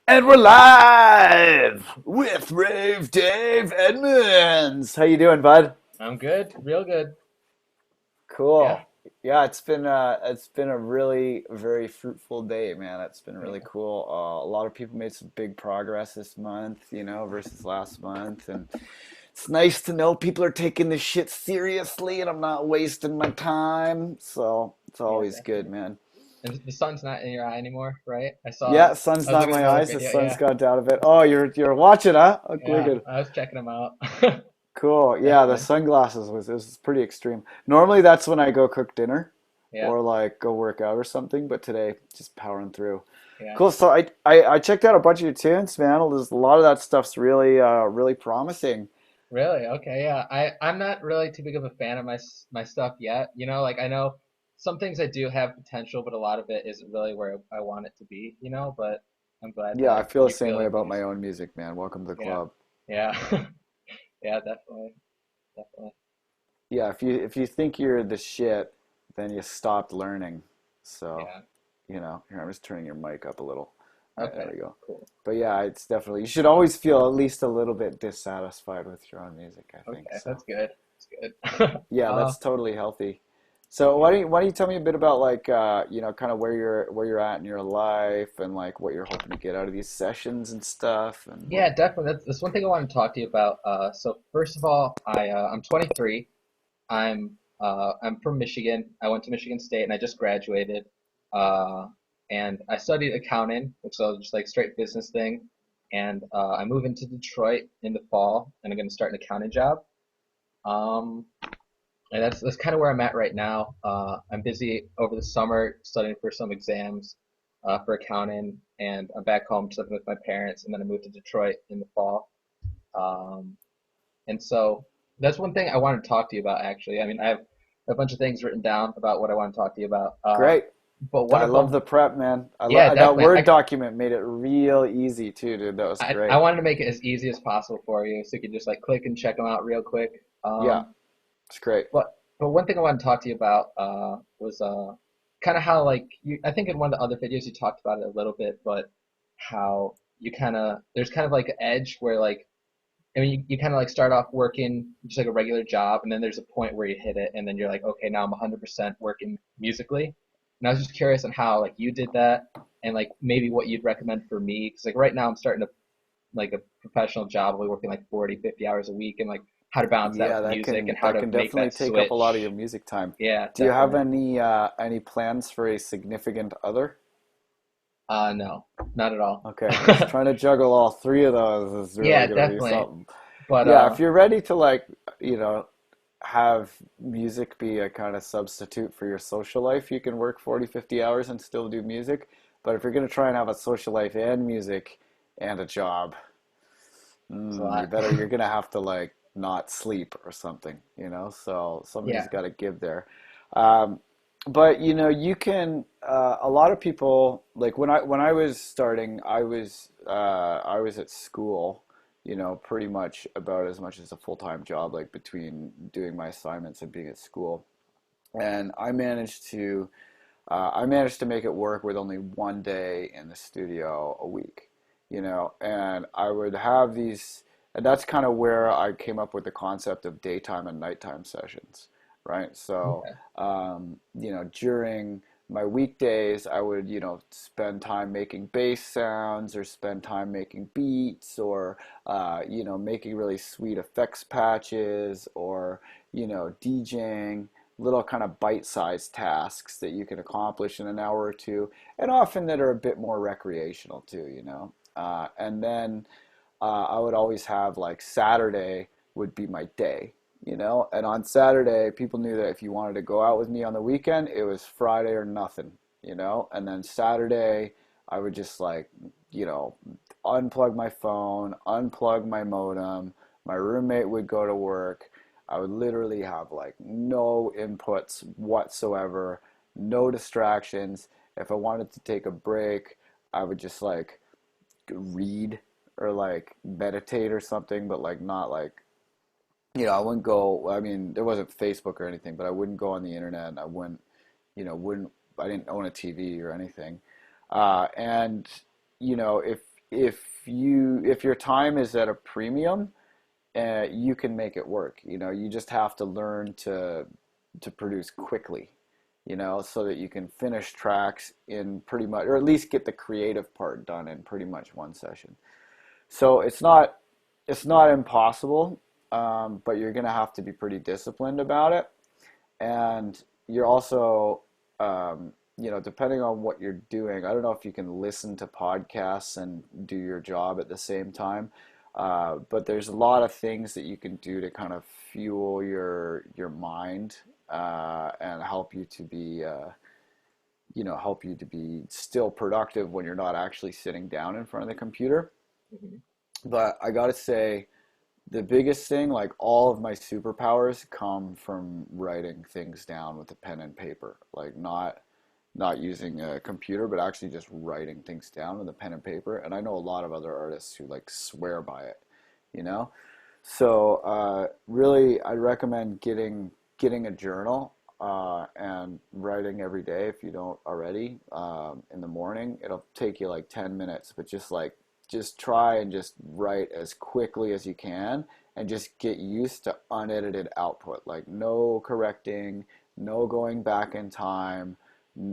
And we're live with Rave Dave Edmonds. How you doing, bud? I'm good, real good. Yeah, Cool. Yeah, it's been a really very fruitful day, man. It's been really yeah, cool. A lot of people made some big progress this month, versus last month, and it's nice to know people are taking this shit seriously, and I'm not wasting my time. So it's yeah, always good, definitely. man. And the sun's not in your eye anymore, right? Yeah, sun's I was not in looking at my another eyes. The video. sun's Yeah, got out of it. Oh, you're watching, huh? Oh, yeah, wicked. I was checking them out. Cool. Yeah, the Definitely. sunglasses was pretty extreme. Normally that's when I go cook dinner Yeah, or like go work out or something, but today just powering through. yeah. Cool. So I checked out a bunch of your tunes, man. There's a lot of that stuff's really promising. Really? Okay, yeah. I'm not really too big of a fan of my stuff yet. Like I know some things I do have potential, but a lot of it isn't really where I want it to be. But I'm glad Yeah, I that feel the you same feel way like about you. my own music, man. Welcome to the Yeah, club. yeah, yeah. Definitely, definitely. Yeah, if you think you're the shit, then you stopped learning. So, Yeah. here I'm just turning your mic up a little. All right, there Okay. we go. Cool. But yeah, it's definitely you should always feel at least a little bit dissatisfied with your own music, I think. Okay, So that's good. That's good. yeah, Uh, that's totally healthy. So yeah. why don't you tell me a bit about like kind of where you're at in your life and like what you're hoping to get out of these sessions and stuff and Yeah, definitely. That's one thing I want to talk to you about. So first of all, I'm 23. I'm from Michigan. I went to Michigan State and I just graduated. Uh, and I studied accounting, which is just like straight business thing. And I moved into Detroit in the fall, and I'm going to start an accounting job. Um, and that's kind of where I'm at right now. I'm busy over the summer studying for some exams for accounting, and I'm back home just living with my parents, and then I moved to Detroit in the fall. Um, and so that's one thing I wanted to talk to you about, actually. I mean, I have a bunch of things written down about what I want to talk to you about. great. But one I of love them, the prep, man. yeah, That definitely. Word document made it real easy too, dude. That was I great. wanted to make it as easy as possible for you, so you could just like click and check them out real quick. Yeah, it's great. But one thing I want to talk to you about was kind of how like I think in one of the other videos you talked about it a little bit, but how you kind of there's kind of like an edge where like I mean you kind of like start off working just like a regular job, and then there's a point where you hit it, and then you're like, okay, now I'm 100% working musically. And I was just curious on how like you did that, and like maybe what you'd recommend for me, because like right now I'm starting to like a professional job, I'll be working like 40, 50 hours a week, and like how to balance that Yeah, with that music can and how that to can make definitely that take up a lot of your switch. music time. Yeah, Do you have definitely. any plans for a significant other? No, not at all. Okay, because trying to juggle all three of those is really Yeah, gonna be definitely. something. But Yeah, if you're ready to like, you know, have music be a kind of substitute for your social life, you can work 40, 50 hours and still do music. But if you're gonna try and have a social life and music and a job, it's a you're lot. gonna have to like not sleep or something. So somebody's Yeah. got to give there. Um, but you can. A lot of people like when I was starting, I was at school. Pretty much about as much as a full-time job, like between doing my assignments and being at school. And I managed to make it work with only one day in the studio a week, and I would have these, and that's kind of where I came up with the concept of daytime and nighttime sessions, right? So, Okay. during my weekdays, I would, spend time making bass sounds or spend time making beats or, making really sweet effects patches or, DJing little kind of bite-sized tasks that you can accomplish in an hour or two, and often that are a bit more recreational too. And then I would always have like Saturday would be my day. And on Saturday, people knew that if you wanted to go out with me on the weekend, it was Friday or nothing. And then Saturday, I would just like, you know, unplug my phone, unplug my modem. My roommate would go to work. I would literally have like no inputs whatsoever, no distractions. If I wanted to take a break, I would just like read or like meditate or something, but like not like, I wouldn't go, I mean, there wasn't Facebook or anything, but I wouldn't go on the internet and I wouldn't, you know, wouldn't, I didn't own a TV or anything. And, if if your time is at a premium, you can make it work. You just have to learn to produce quickly, so that you can finish tracks in pretty much, or at least get the creative part done in pretty much one session. So it's not impossible, but you're gonna have to be pretty disciplined about it. And you're also, depending on what you're doing, I don't know if you can listen to podcasts and do your job at the same time, but there's a lot of things that you can do to kind of fuel your mind, and help you to be still productive when you're not actually sitting down in front of the computer. Hmm. But I gotta say, the biggest thing, like all of my superpowers come from writing things down with a pen and paper, like not using a computer, but actually just writing things down with a pen and paper. And I know a lot of other artists who like swear by it, you know? So really, I recommend getting a journal, and writing every day if you don't already, in the morning. It'll take you like 10 minutes, but just try and just write as quickly as you can, and just get used to unedited output. Like no correcting, no going back in time,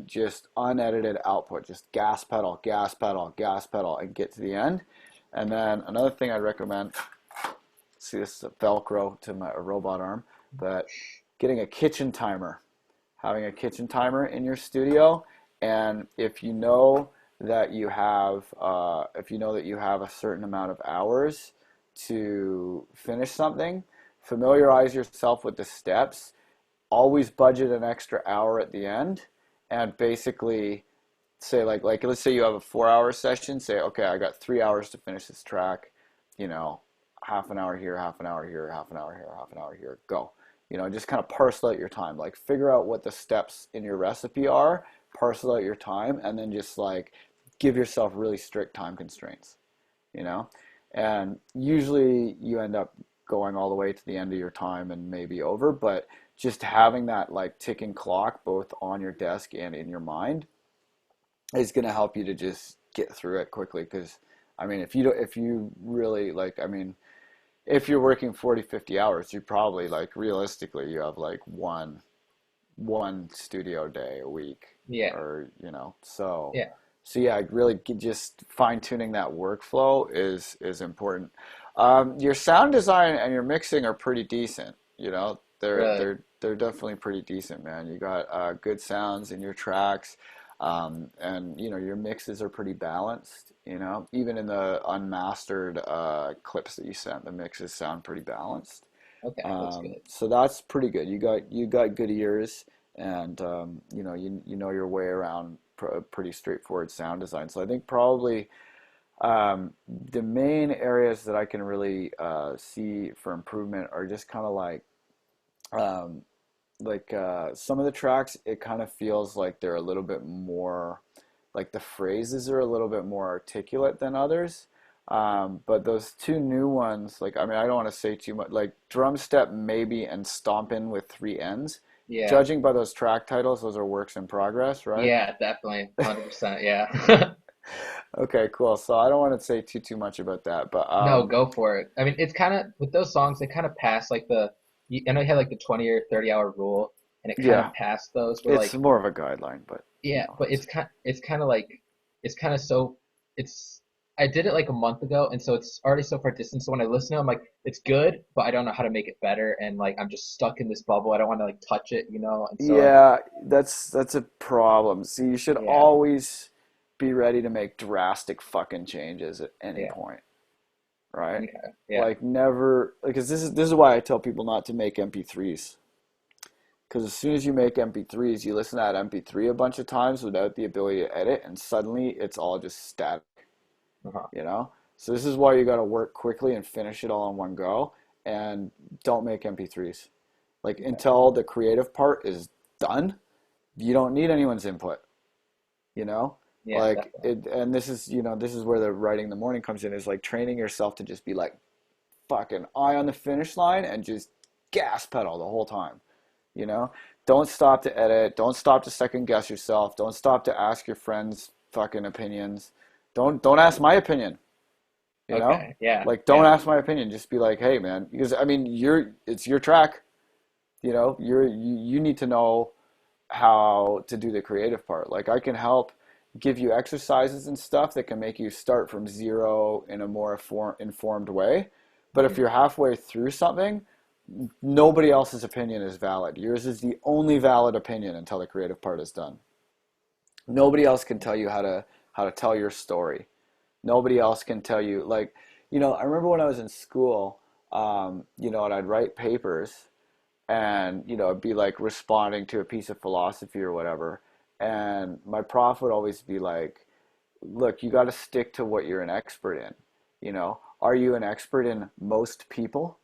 just unedited output. Just gas pedal, gas pedal, gas pedal, and get to the end. And then another thing I recommend, see, this is a Velcro to my robot arm, but getting a kitchen timer, having a kitchen timer in your studio. And if you know that you have a certain amount of hours to finish something, familiarize yourself with the steps. Always budget an extra hour at the end, and basically say, like let's say you have a 4 hour session. Say, okay, I got 3 hours to finish this track. You know, half an hour here, half an hour here, half an hour here, half an hour here. Go. Just kind of parcel out your time. Like figure out what the steps in your recipe are, parcel out your time, and then just like give yourself really strict time constraints. You know, and usually you end up going all the way to the end of your time and maybe over, but just having that like ticking clock both on your desk and in your mind is going to help you to just get through it quickly. Because I mean, if you really like, I mean, if you're working 40, 50 hours, you probably, like, realistically, you have like one studio day a week, Yeah, or so yeah. yeah, really just fine tuning that workflow is important. Your sound design and your mixing are pretty decent. They're Really. they're they're definitely pretty decent, man. You got good sounds in your tracks, and your mixes are pretty balanced. Even in the unmastered clips that you sent, the mixes sound pretty balanced. Okay, that's good. So that's pretty good. You got good ears, and you know your way around pretty straightforward sound design. So I think probably, the main areas that I can really see for improvement are just kind of um, some of the tracks. It kind of feels like they're a little bit more, like the phrases are a little bit more articulate than others. But those two new ones, like, I mean, I don't want to say too much, like drum step maybe and stompin' with three N's. Yeah, Judging by those track titles, those are works in progress, right? yeah, definitely, 100%. Yeah. Okay, cool. So I don't want to say too much about that, but No, go for it. I mean, it's kind of with those songs, they kind of pass like I know you had like the 20 or 30 hour rule, and it kind yeah, of passed those. Where it's like, more of a guideline, but yeah, but it's kind of like it's kind of so it's. I did it like a month ago, and so it's already so far distant. So when I listen to it, I'm like, it's good, but I don't know how to make it better, and like I'm just stuck in this bubble. I don't want to like touch it. And so like, yeah, that's a problem. See, you should yeah, always be ready to make drastic fucking changes at any yeah, point, right? okay, yeah, Like never, because this is why I tell people not to make MP3s. Because as soon as you make MP3s, you listen to that MP3 a bunch of times without the ability to edit, and suddenly it's all just static, uh-huh, you know? So this is why you got to work quickly and finish it all in one go, and don't make MP3s. Like okay, until the creative part is done, you don't need anyone's input, you know? yeah, Like definitely, it, and this is where the writing in the morning comes in, is like training yourself to just be like fucking eye on the finish line and just gas pedal the whole time. You know, don't stop to edit. Don't stop to second guess yourself. Don't stop to ask your friends' fucking opinions. Don't ask my opinion. you know? Okay. Yeah. Like, don't Yeah. ask my opinion. Just be like, hey, man, because I mean, it's your track, you know? You need to know how to do the creative part. Like, I can help give you exercises and stuff that can make you start from zero in a more informed way. But if Mhm. you're halfway through something, nobody else's opinion is valid. Yours is the only valid opinion until the creative part is done. Nobody else can tell you how to tell your story. Nobody else can tell you, like, I remember when I was in school, and I'd write papers, and it'd be like responding to a piece of philosophy or whatever, and my prof would always be like, look, you got to stick to what you're an expert in. Are you an expert in most people?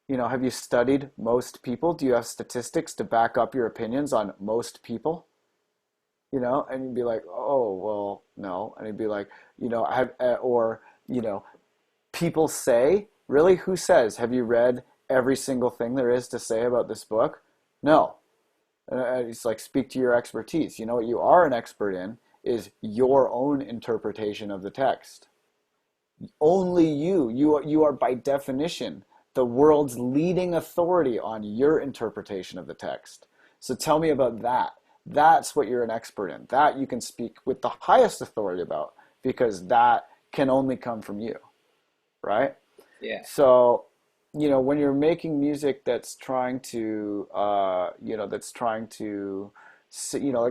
Have you studied most people? Do you have statistics to back up your opinions on most people? And you'd be like, oh, well, no. And he'd be like, or, people say, really? Who says? Have you read every single thing there is to say about this book? No. And it's like, speak to your expertise. What you are an expert in is your own interpretation of the text. Only you are by definition the world's leading authority on your interpretation of the text. So tell me about that. That's what you're an expert in. That you can speak with the highest authority about, because that can only come from you, right? Yeah. So, when you're making music that's trying to, like,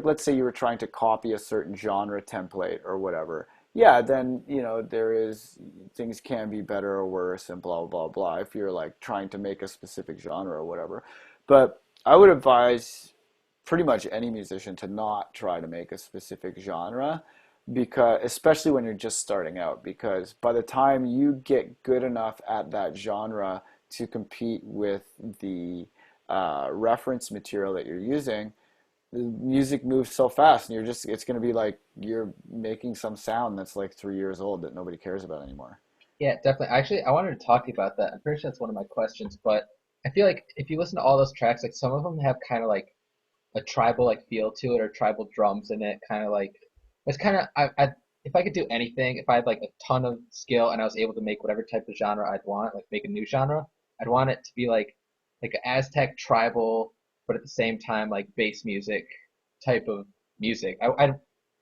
let's say you were trying to copy a certain genre template or whatever. Yeah, then, things can be better or worse and blah, blah, blah, if you're like trying to make a specific genre or whatever. But I would advise pretty much any musician to not try to make a specific genre, because especially when you're just starting out, because by the time you get good enough at that genre to compete with the reference material that you're using, the music moves so fast, and it's going to be like you're making some sound that's like 3 years old that nobody cares about anymore. Yeah, definitely. Actually, I wanted to talk to you about that. I'm pretty sure that's one of my questions, but I feel like if you listen to all those tracks, like some of them have kind of like a tribal like feel to it or tribal drums in it, kind of like it's kind of I if I could do anything, if I had like a ton of skill and I was able to make whatever type of genre I'd want, like make a new genre, I'd want it to be like an Aztec tribal, but at the same time like bass music type of music. I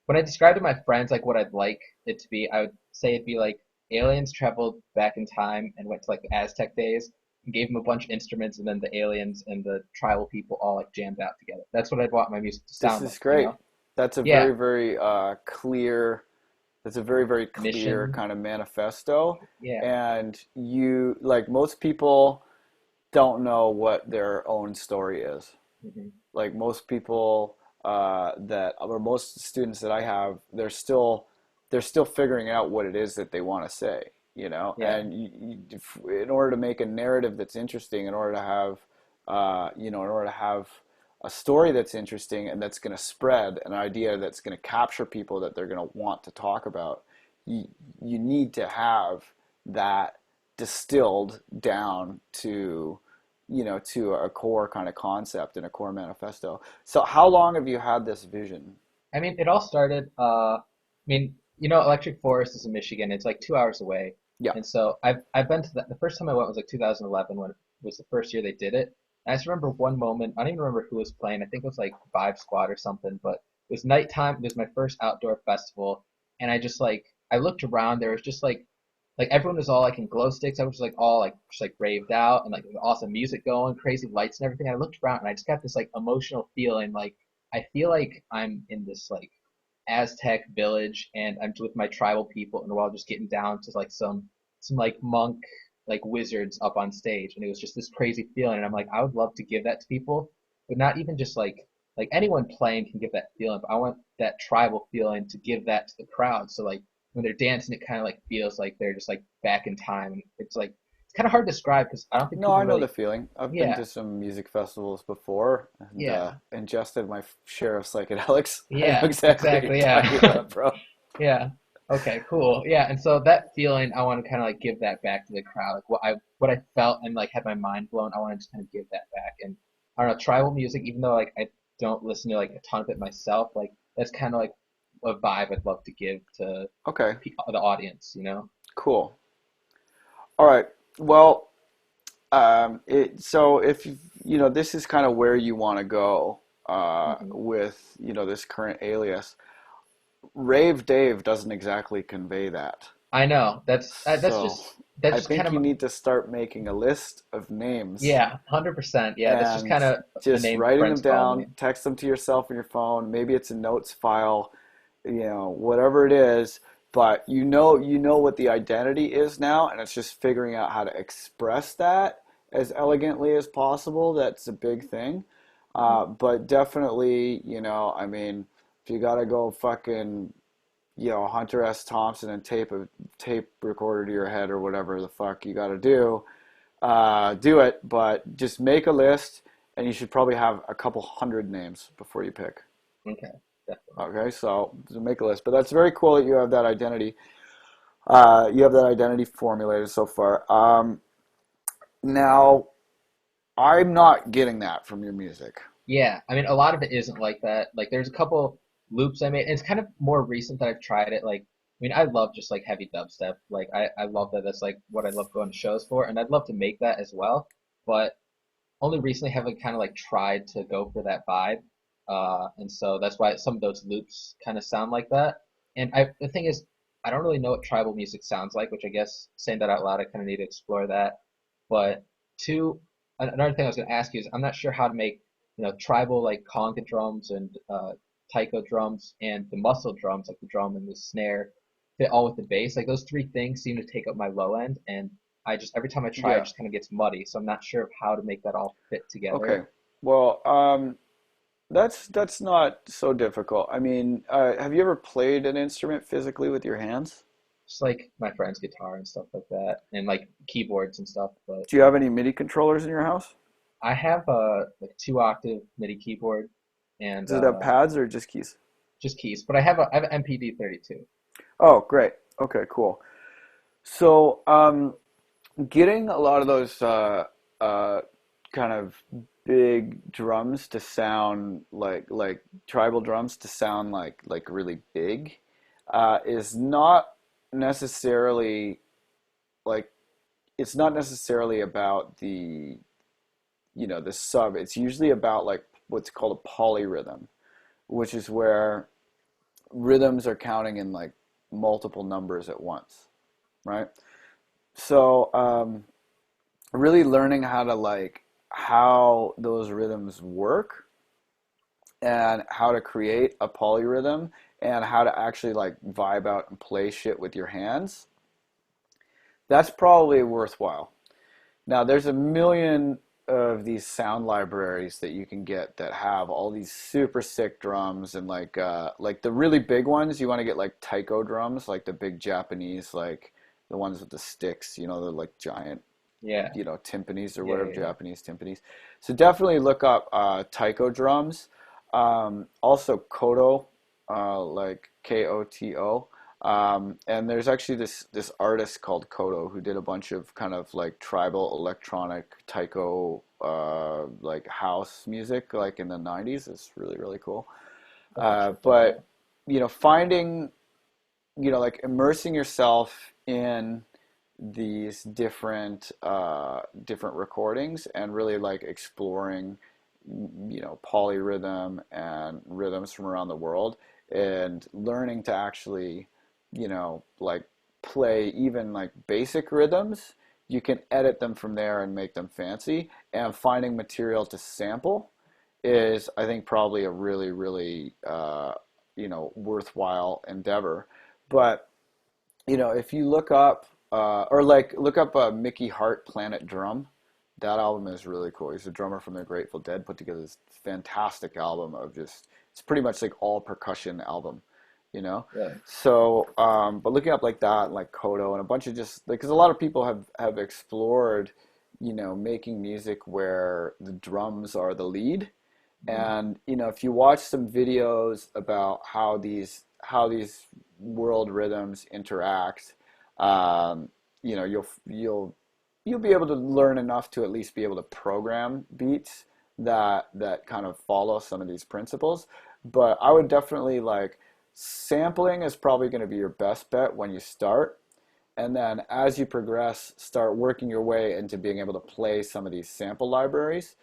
when I described to my friends like what I'd like it to be, I would say it'd be like aliens traveled back in time and went to like the Aztec days and gave them a bunch of instruments, and then the aliens and the tribal people all like jammed out together. That's what I'd want my music to This sound like, is you great. know? That's a Yeah, very, very clear. That's a very, very clear mission. kind of manifesto. Yeah. And like most people don't know what their own story is. Hmm. Like most people or most students that I have, they're still figuring out what it is that they want to say, Yeah. and in order to make a narrative that's interesting, in order to have a story that's interesting and that's going to spread an idea that's going to capture people that they're going to want to talk about, you, you need to have that distilled down to a core kind of concept and a core manifesto. So how long have you had this vision? I mean, it all started. I mean, Electric Forest is in Michigan. It's like 2 hours away, Yeah. and so I've been to that. The first time I went was like 2011 when it was the first year they did it. And I just remember one moment. I don't even remember who was playing. I think it was like Vibe Squad or something. But it was nighttime. It was my first outdoor festival, and I just like I looked around. There was just like everyone was all like in glow sticks. I was like all like just like raved out and like there was awesome music going, crazy lights and everything. I looked around and I just got this like emotional feeling like I feel like I'm in this like Aztec village and I'm with my tribal people and we're all just getting down to like some like monk like wizards up on stage and it was just this crazy feeling and I'm like I would love to give that to people, but not even just like anyone playing can give that feeling, but I want that tribal feeling to give that to the crowd. So like when they're dancing, it kind of like feels like they're just like back in time. It's like it's kind of hard to describe because I don't think No, people I know the really. feeling. I've been Yeah, to some music festivals before and yeah, ingested my share of psychedelics. I know yeah, exactly what you're exactly, talking yeah, about, bro. yeah. Okay, cool. Yeah, and so that feeling, I want to kind of like give that back to the crowd, like what I felt and like had my mind blown. I want to just kind of give that back. And I don't know, tribal music, even though like I don't listen to like a ton of it myself, like that's kind of like a vibe I'd love to give to Okay, the audience, you know? Cool. All right. Well, so if this is kind of where you want to go Hmm. with this current alias. Rave Dave doesn't exactly convey that. I know So that's I just kind think of you need to start making a list of names yeah, 100%. Yeah, that's just and kind of the just name writing them friends call me. down, text them to yourself on your phone. Maybe it's a notes file, whatever it is, but you know what the identity is now, and it's just figuring out how to express that as elegantly as possible. That's a big thing. Hmm. But definitely, I mean, if you gotta go fucking, Hunter S. Thompson and tape a tape recorder to your head or whatever the fuck you gotta do it, but just make a list, and you should probably have a couple hundred names before you pick. Okay, definitely. Okay, so make a list. But that's very cool that you have that identity. You have that identity formulated so far. Now, I'm not getting that from your music. Yeah, I mean, a lot of it isn't like that. Like, there's a couple loops I made. It's kind of more recent that I've tried it. Like, I mean, I love just like heavy dubstep. Like, I love that. That's like what I love going to shows for, and I'd love to make that as well. But only recently have I kind of like tried to go for that vibe, and so that's why some of those loops kind of sound like that. And the thing is, I don't really know what tribal music sounds like, which I guess saying that out loud, I kind of need to explore that. But two, another thing I was going to ask you is I'm not sure how to make tribal like conga drums and taiko drums and the muscle drums like the drum and the snare fit all with the bass. Like those three things seem to take up my low end, and I just every time I try, it Yeah. just kind of gets muddy. So I'm not sure of how to make that all fit Okay. together. Well, that's not so difficult. I mean, have you ever played an instrument physically with your hands? Just like my friend's guitar and stuff like that, and like keyboards and stuff. But Do you have any MIDI controllers in your house? I have a like 2 octave MIDI keyboard and Does it have pads or just keys? just keys. But I have an MPD 32. Oh, great. Okay, cool. So, getting a lot of those uh, kind of big drums to sound like tribal drums to sound like really big is not necessarily like it's not necessarily about the sub. It's usually about like what's called a polyrhythm, which is where rhythms are counting in like multiple numbers at once, right? So really learning how to like how those rhythms work and how to create a polyrhythm and how to actually like vibe out and play shit with your hands, that's probably worthwhile. Now, there's a million of these sound libraries that you can get that have all these super sick drums and like the really big ones. You want to get like taiko drums, like the big Japanese, like the ones with the sticks. The like giant, Yeah, timpanis or yeah, whatever, yeah. Japanese timpanis. So definitely look up taiko drums. Also koto, like Koto. And there's actually this artist called Koto who did a bunch of kind of like tribal electronic taiko like house music like in the 90s. It's really really cool. I'll have to check that But out. finding like immersing yourself in these different recordings and really like exploring polyrhythm and rhythms from around the world and learning to actually like play even like basic rhythms. You can edit them from there and make them fancy, and finding material to sample is, I think, probably a really really worthwhile endeavor. But if you look up or like look up Mickey Hart Planet Drum, that album is really cool. He's a drummer from the Grateful Dead, put together this fantastic album of just it's pretty much like all percussion album, you know. Really. So, but looking up like that, like Kodo and a bunch of just like because a lot of people have explored, making music where the drums are the lead, Hmm. and if you watch some videos about how these world rhythms interact, um, you'll be able to learn enough to at least be able to program beats that kind of follow some of these principles. But I would definitely like sampling is probably going to be your best bet when you start, And then as you progress, start working your way into being able to play some of these sample libraries.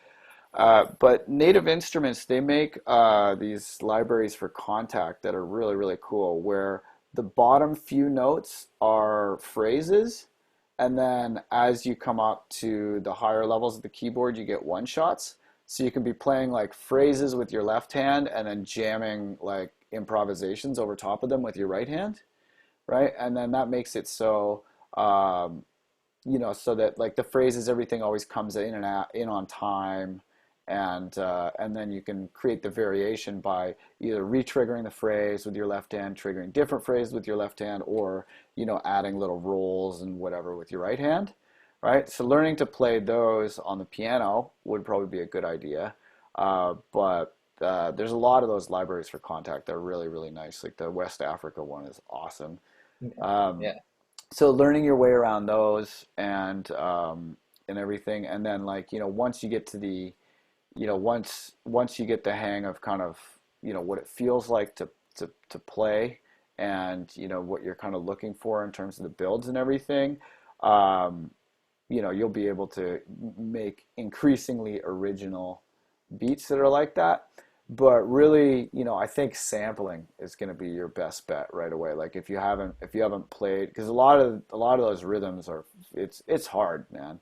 But Native Instruments, they make these libraries for Contact that are really, really cool, where the bottom few notes are phrases, and then as you come up to the higher levels of the keyboard, you get one shots. So you can be playing like phrases with your left hand and then jamming like improvisations over top of them with your right hand, right? And then that makes it so um, so that like the phrases, everything always comes in and out in on time, and then you can create the variation by either re-triggering the phrase with your left hand, triggering different phrases with your left hand, or adding little rolls and whatever with your right hand, right? So learning to play those on the piano would probably be a good idea, but there's a lot of those libraries for Contact that are really, really nice. Like the West Africa one is awesome. Okay. Um, Yeah. so learning your way around those and everything, and then like once you get to the once you get the hang of kind of what it feels like to play, and what you're kind of looking for in terms of the builds and everything, um, you'll be able to make increasingly original beats that are like that. But really, I think sampling is going to be your best bet right away. Like if you haven't played, because a lot of those rhythms are it's hard, man.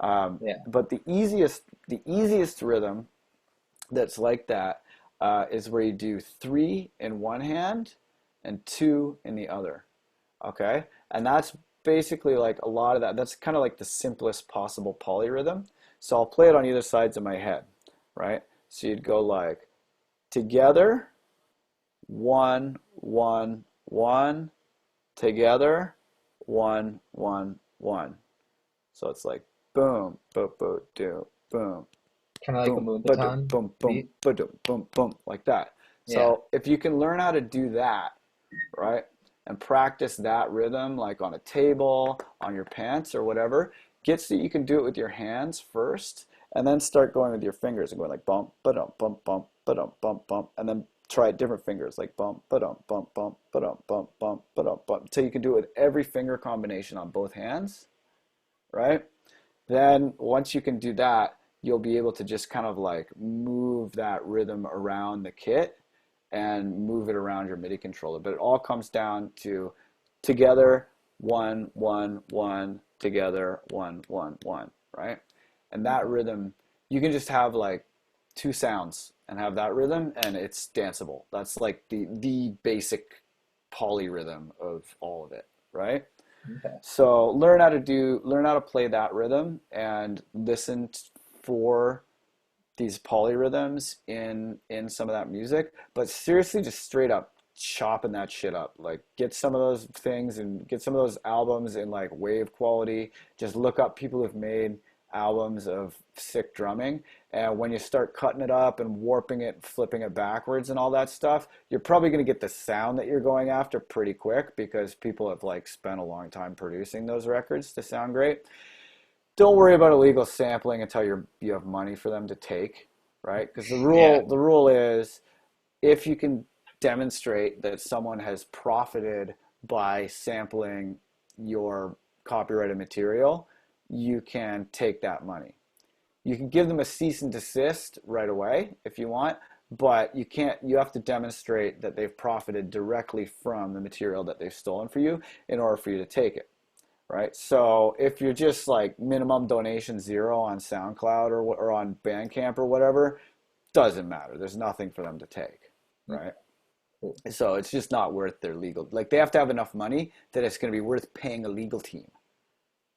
Yeah. But the easiest rhythm that's like that is where you do three in one hand and two in the other. Okay, and that's basically like a lot of that. That's kind of like the simplest possible polyrhythm. So I'll play it on either sides of my head, right? So you'd go like together, one, one, one, together, one, one, one. So it's like boom, boom, boom, boom, boom, Kind of like a boom, ba-dum, Moonbaton boom, boom, beat. ba-dum, boom, boom, like that. Yeah. So if you can learn how to do that, right, and practice that rhythm like on a table, on your pants or whatever, get so you can do it with your hands first, and then start going with your fingers and going like bump, ba-dum, bump, bump, ba-dum, bump, bump, and then try different fingers like bump, ba-dum, bump, bump, ba-dum, bump, bump, ba-dum, bump, until you can do it with every finger combination on both hands, right? Then once you can do that, you'll be able to just kind of like move that rhythm around the kit and move it around your MIDI controller. But it all comes down to together, one, one, one, together, one, one, one, right? And that Okay. rhythm, you can just have like two sounds and have that rhythm, and it's danceable. That's like the basic polyrhythm of all of it, right? Okay. So learn how to play that rhythm and listen for these polyrhythms in some of that music. But seriously, just straight up chopping that shit up. Like get some of those things and get some of those albums in like wave quality. Just look up people who've made albums of sick drumming, and when you start cutting it up and warping it, flipping it backwards and all that stuff, you're probably going to get the sound that you're going after pretty quick, because people have like spent a long time producing those records to sound great. Don't worry about illegal sampling until you have money for them to take, right? Because the Yeah. rule the rule is, if you can demonstrate that someone has profited by sampling your copyrighted material, you can take that money. You can give them a cease and desist right away if you want, but you can't. You have to demonstrate that they've profited directly from the material that they've stolen for you in order for you to take it, right? So if you're just like minimum donation zero on SoundCloud or on Bandcamp or whatever, doesn't matter. There's nothing for them to take, Okay. right? Cool. So it's just not worth their legal. Like they have to have enough money that it's going to be worth paying a legal team,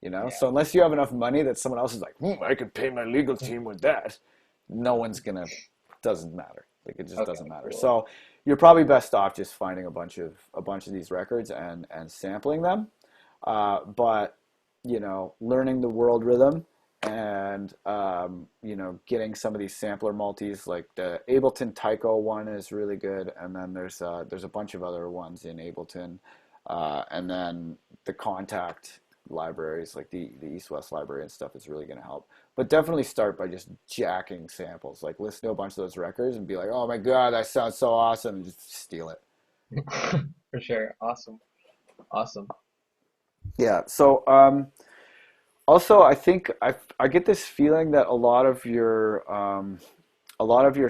you know? Yeah. So unless you have enough money that someone else is like, I could pay my legal team with that, no one's going to, doesn't matter. Like it just Okay. doesn't matter. Cool. So you're probably best off just finding a bunch of these records and sampling them. But learning the world rhythm and getting some of these sampler multis, like the Ableton Tycho one is really good, and then there's a bunch of other ones in Ableton, and then the Contact libraries, like the East West library and stuff, is really going to help. But definitely start by just jacking samples. Like listen to a bunch of those records and be like, oh my god, that sounds so awesome, and just steal it. For sure. Awesome. Awesome. Yeah. So also, I think I get this feeling that a lot of your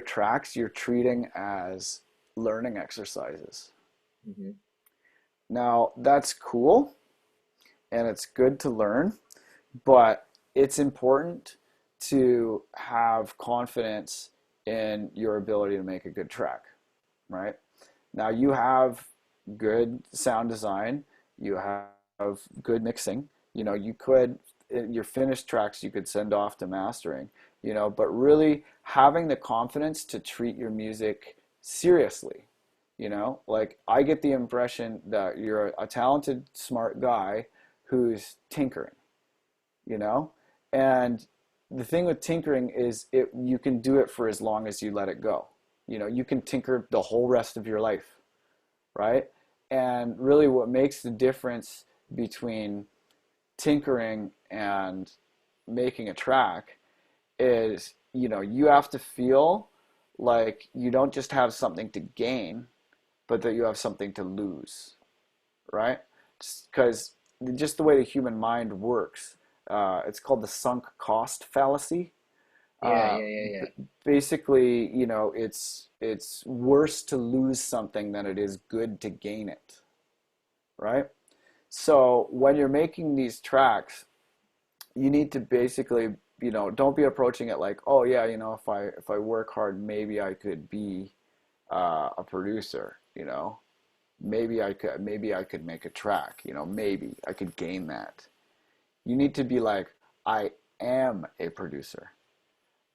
tracks you're treating as learning exercises. Hmm. Now, that's cool and it's good to learn, but it's important to have confidence in your ability to make a good track, right? Now, you have good sound design, you have good mixing. You could, your finished tracks, you could send off to mastering, but really having the confidence to treat your music seriously. Like I get the impression that you're a talented, smart guy who's tinkering, you know? And the thing with tinkering is you can do it for as long as you let it go. You can tinker the whole rest of your life, right? And really what makes the difference between tinkering and making a track is, you have to feel like you don't just have something to gain, but that you have something to lose, right? Because just the way the human mind works, it's called the sunk cost fallacy. Yeah, Uh, yeah, yeah, yeah. Basically, it's worse to lose something than it is good to gain it, right? So when you're making these tracks, you need to basically, don't be approaching it like, oh yeah, if I work hard, maybe I could be a producer, maybe I could make a track, maybe I could gain that. You need to be like, I am a producer.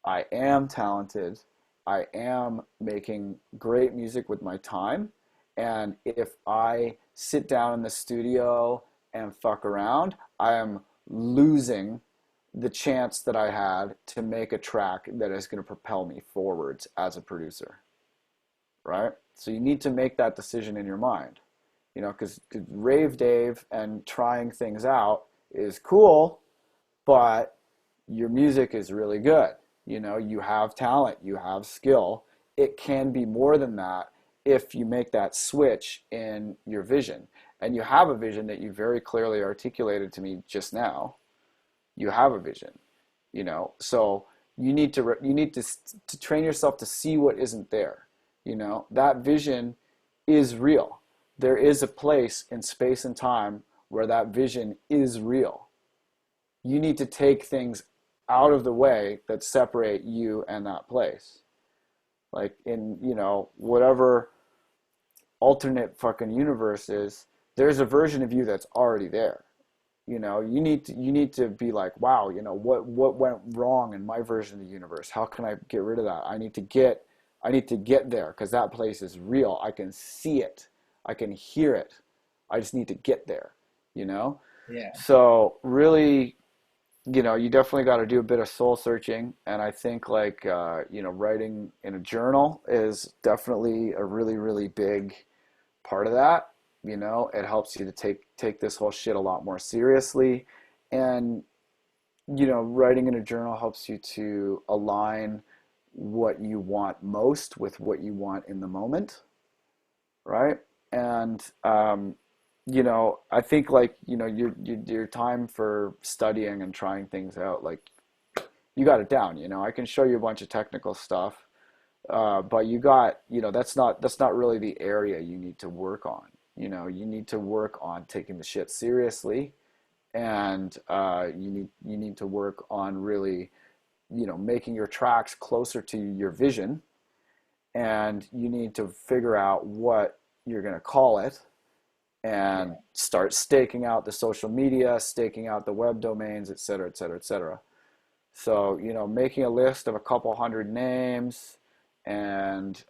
I am talented. I am making great music with my time. And if I sit down in the studio and fuck around, I am losing the chance that I had to make a track that is going to propel me forwards as a producer, right? So you need to make that decision in your mind, because Rave Dave and trying things out is cool, but your music is really good. You have talent, you have skill. It can be more than that if you make that switch in your vision. And you have a vision that you very clearly articulated to me just now. You have a vision, so you need to train yourself to see what isn't there. That vision is real. There is a place in space and time where that vision is real. You need to take things out of the way that separate you and that place. Like in, whatever alternate fucking universe is, there's a version of you that's already there. You need to be like, wow, what went wrong in my version of the universe? How can I get rid of that? I need to get there because that place is real. I can see it. I can hear it. I just need to get there, you know? Yeah. So really, you definitely got to do a bit of soul searching. And I think like, writing in a journal is definitely a really, really big part of that. It helps you to take this whole shit a lot more seriously. And, writing in a journal helps you to align what you want most with what you want in the moment, right? And I think like, your time for studying and trying things out, like you got it down. I can show you a bunch of technical stuff, but that's not really the area you need to work on. You need to work on taking the shit seriously, and you need to work on really, making your tracks closer to your vision, and you need to figure out what you're going to call it and Yeah. start staking out the social media, staking out the web domains, et cetera, et cetera, et cetera. So, making a list of a couple hundred names and,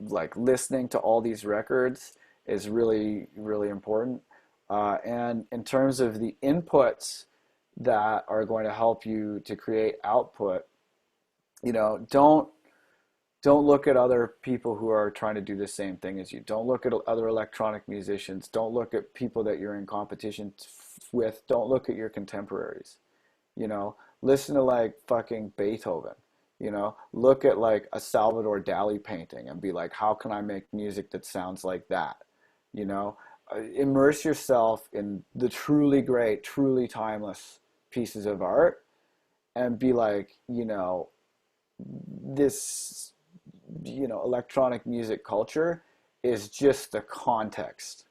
like listening to all these records is really, really important. And in terms of the inputs that are going to help you to create output, don't look at other people who are trying to do the same thing as you. Don't look at other electronic musicians. Don't look at people that you're in competition with. Don't look at your contemporaries. Listen to like fucking Beethoven. Look at like a Salvador Dali painting and be like, how can I make music that sounds like that? you know immerse yourself in the truly great, truly timeless pieces of art, and be like, this, electronic music culture is just the context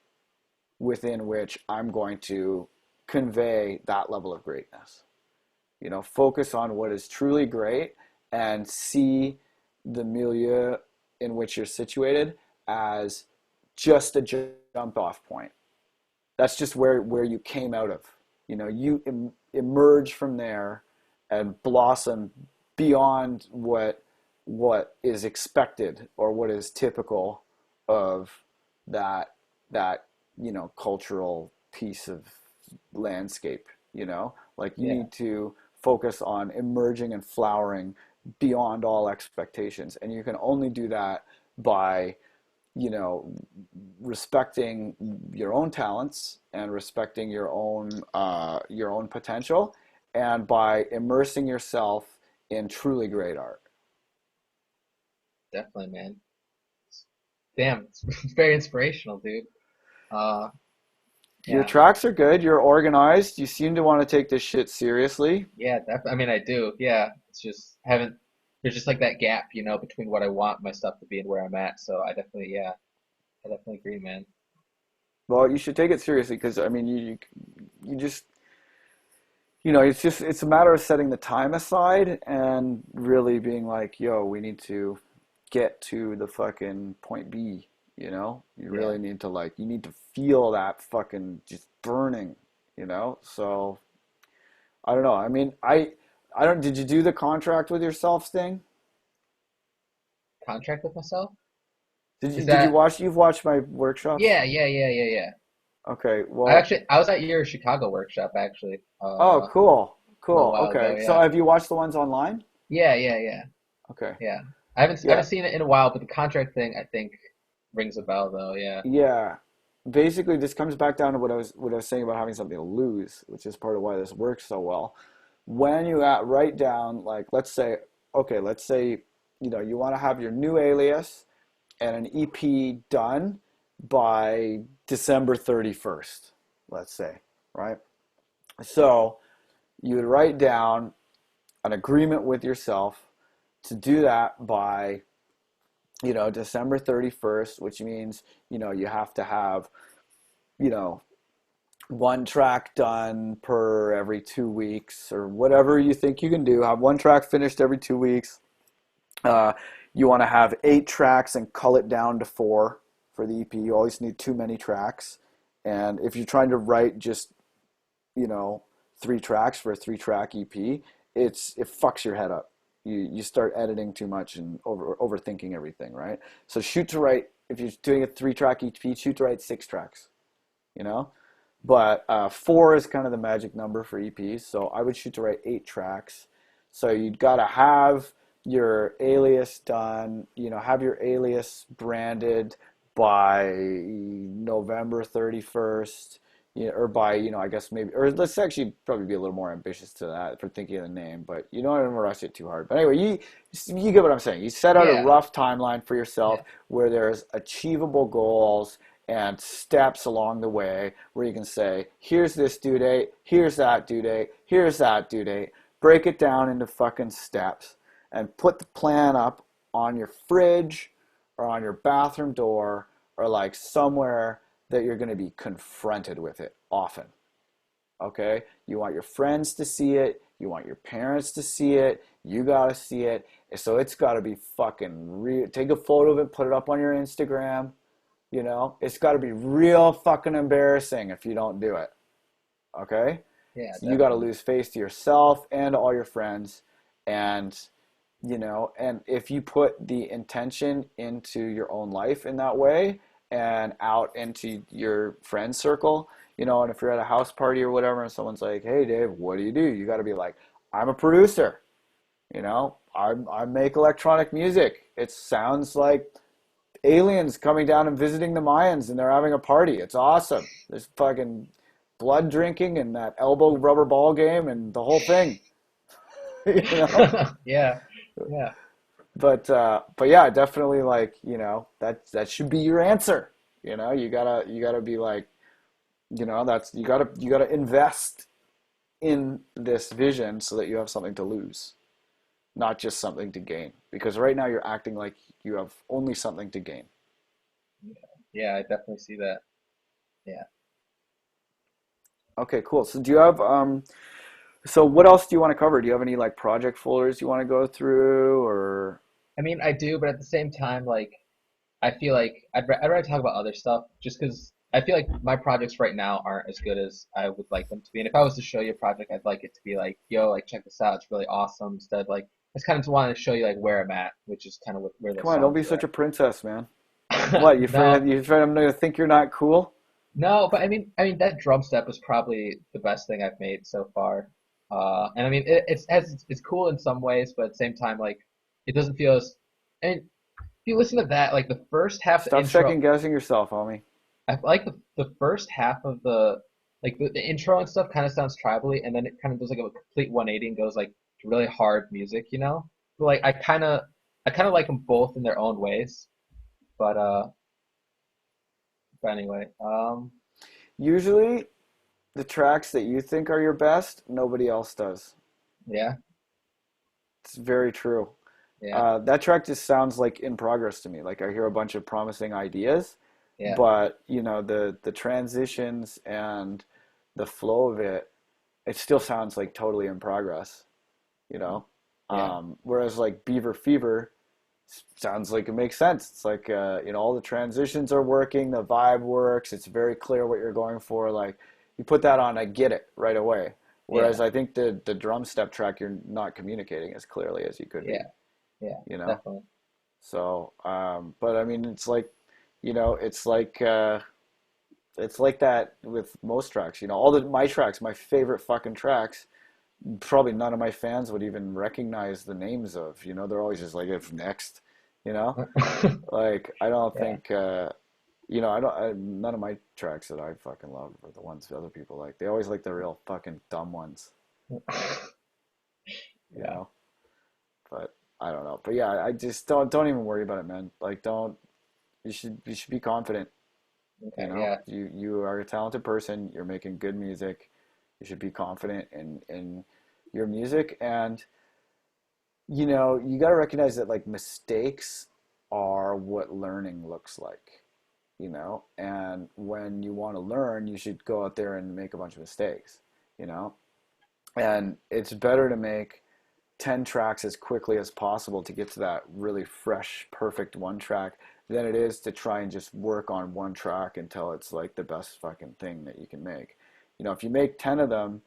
within which I'm going to convey that level of greatness. Focus on what is truly great and see the milieu in which you're situated as just a jump off point. That's just where you came out of. You emerge from there and blossom beyond what is expected or what is typical of that cultural piece of landscape. Like, you Yeah, need to focus on emerging and flowering beyond all expectations, and you can only do that by you know respecting your own talents and respecting your own potential, and by immersing yourself in truly great art. definitely, man. Damn, it's very inspirational, dude. Uh, Your yeah, tracks are good, you're organized, you seem to want to take this shit seriously. yeah, I mean, I do. Yeah, it's just haven't. There's just like that gap, between what I want my stuff to be and where I'm at. So I definitely agree, man. Well, you should take it seriously, because I mean, you just, it's a matter of setting the time aside and really being like, yo, we need to get to the fucking point B. You Yeah, really need to, like, you need to feel that fucking just burning. So I don't know. I mean, I don't. Did you do the contract with yourself thing? contract with myself. Did you Is did you that? watch? You've watched my workshops? Yeah, yeah, yeah, yeah, yeah. Okay. Well. I was at your Chicago workshop actually, Oh, cool. a little Cool. while ago. Okay. So Yeah, have you watched the ones online? yeah, yeah, yeah, Okay. yeah. I Yeah. haven't seen it in a while, but the contract thing I think rings a bell though. Yeah, Yeah. Basically, this comes back down to what I was saying about having something to lose, which is part of why this works so well. When you write down, like, let's say, you want to have your new alias and an EP done by December 31st, let's say, right? So you would write down an agreement with yourself to do that by, December 31st, which means, you have to have, you know, one track done per every 2 weeks, or whatever you think you can do. Have one track finished every 2 weeks. Uh, you want to have 8 tracks and cull it down to four for the EP. You always need too many tracks. And if you're trying to write just, you know, 3 tracks for a 3 track EP, it fucks your head up. You start editing too much and overthinking everything, right? So shoot to write, if you're doing a 3 track EP, shoot to write 6 tracks, you know? But four is kind of the magic number for EPs. So I would shoot to write 8 tracks. So you'd got to have your alias done, have your alias branded by November 31st, or by, I guess maybe, or let's actually probably be a little more ambitious to that for thinking of the name, but you don't want to rush it too hard. But anyway, you get what I'm saying. You set out a yeah, rough timeline for yourself yeah. where there's achievable goals and steps along the way where you can say, here's this due date, here's that due date, here's that due date. Break it down into fucking steps and put the plan up on your fridge or on your bathroom door, or like somewhere that you're going to be confronted with it often. Okay? You want your friends to see it, you want your parents to see it, you got to see it. So it's got to be fucking real. Take a photo of it, put it up on your Instagram. It's got to be real fucking embarrassing if you don't do it. Okay? Yeah, So you got to definitely. lose face to yourself and all your friends. And, and if you put the intention into your own life in that way and out into your friend circle, and if you're at a house party or whatever and someone's like, hey, Dave, what do? You got to be like, I'm a producer. I make electronic music. It sounds like aliens coming down and visiting the Mayans, and they're having a party. It's awesome. There's fucking blood drinking and that elbow rubber ball game and the whole thing, you know. Yeah, yeah, But yeah, definitely, like, that should be your answer. You gotta be like, that's you gotta invest in this vision so that you have something to lose, not just something to gain. Because right now you're acting like you have only something to gain. Yeah, I definitely see that. Yeah. Okay, cool. So do you have so what else do you want to cover? Do you have any like project folders you want to go through or I mean, I do, but at the same time, like, I feel like I'd rather talk about other stuff just because I feel like my projects right now aren't as good as I would like them to be. And if I was to show you a project, I'd like it to be like, yo, like, check this out. It's really awesome. Instead, like, I just kind of wanted to show you, like, where I'm at, which is kind of where come those on, don't songs be are such a princess, man. What, No, you afraid I'm gonna think you're not cool? no, but I mean that drum step was probably the best thing I've made so far. And I mean it's cool in some ways, but at the same time, like it doesn't feel as. I mean, if you listen to that, like the first half of the Stop intro, second guessing yourself, homie. I like the first half of the intro and stuff kind of sounds tribally, and then it kind of does like a complete 180 and goes like to really hard music, you know? But, like I kind of like them both in their own ways, but anyway, Usually the tracks that you think are your best, nobody else does. yeah, It's very true. yeah, That track just sounds like in progress to me. Like I hear a bunch of promising ideas, yeah, but the transitions and the flow of it, it still sounds like totally in progress, you know? yeah, Whereas like Beaver Fever sounds like it makes sense. It's like all the transitions are working, the vibe works, it's very clear what you're going for. Like you put that on, I get it right away. Whereas yeah, I think the drum step track you're not communicating as clearly as you could be, yeah, yeah, you know? definitely. So, but I mean, it's like, you know, it's like that with most tracks. All my tracks, my favorite fucking tracks, probably none of my fans would even recognize the names of. They're always just like, if next, you know. Like I don't Yeah. think, none of my tracks that I fucking love are the ones that other people like. They always like the real fucking dumb ones, you Yeah. know. But I don't know. But yeah, I just don't even worry about it, man. Like don't. You should be confident. Okay. Yeah. You are a talented person. You're making good music. You should be confident in your music, and you got to recognize that like mistakes are what learning looks like. And when you want to learn, you should go out there and make a bunch of mistakes. You know, and it's better to make 10 tracks as quickly as possible to get to that really fresh, perfect one track than it is to try and just work on one track until it's like the best fucking thing that you can make. If you make 10 of them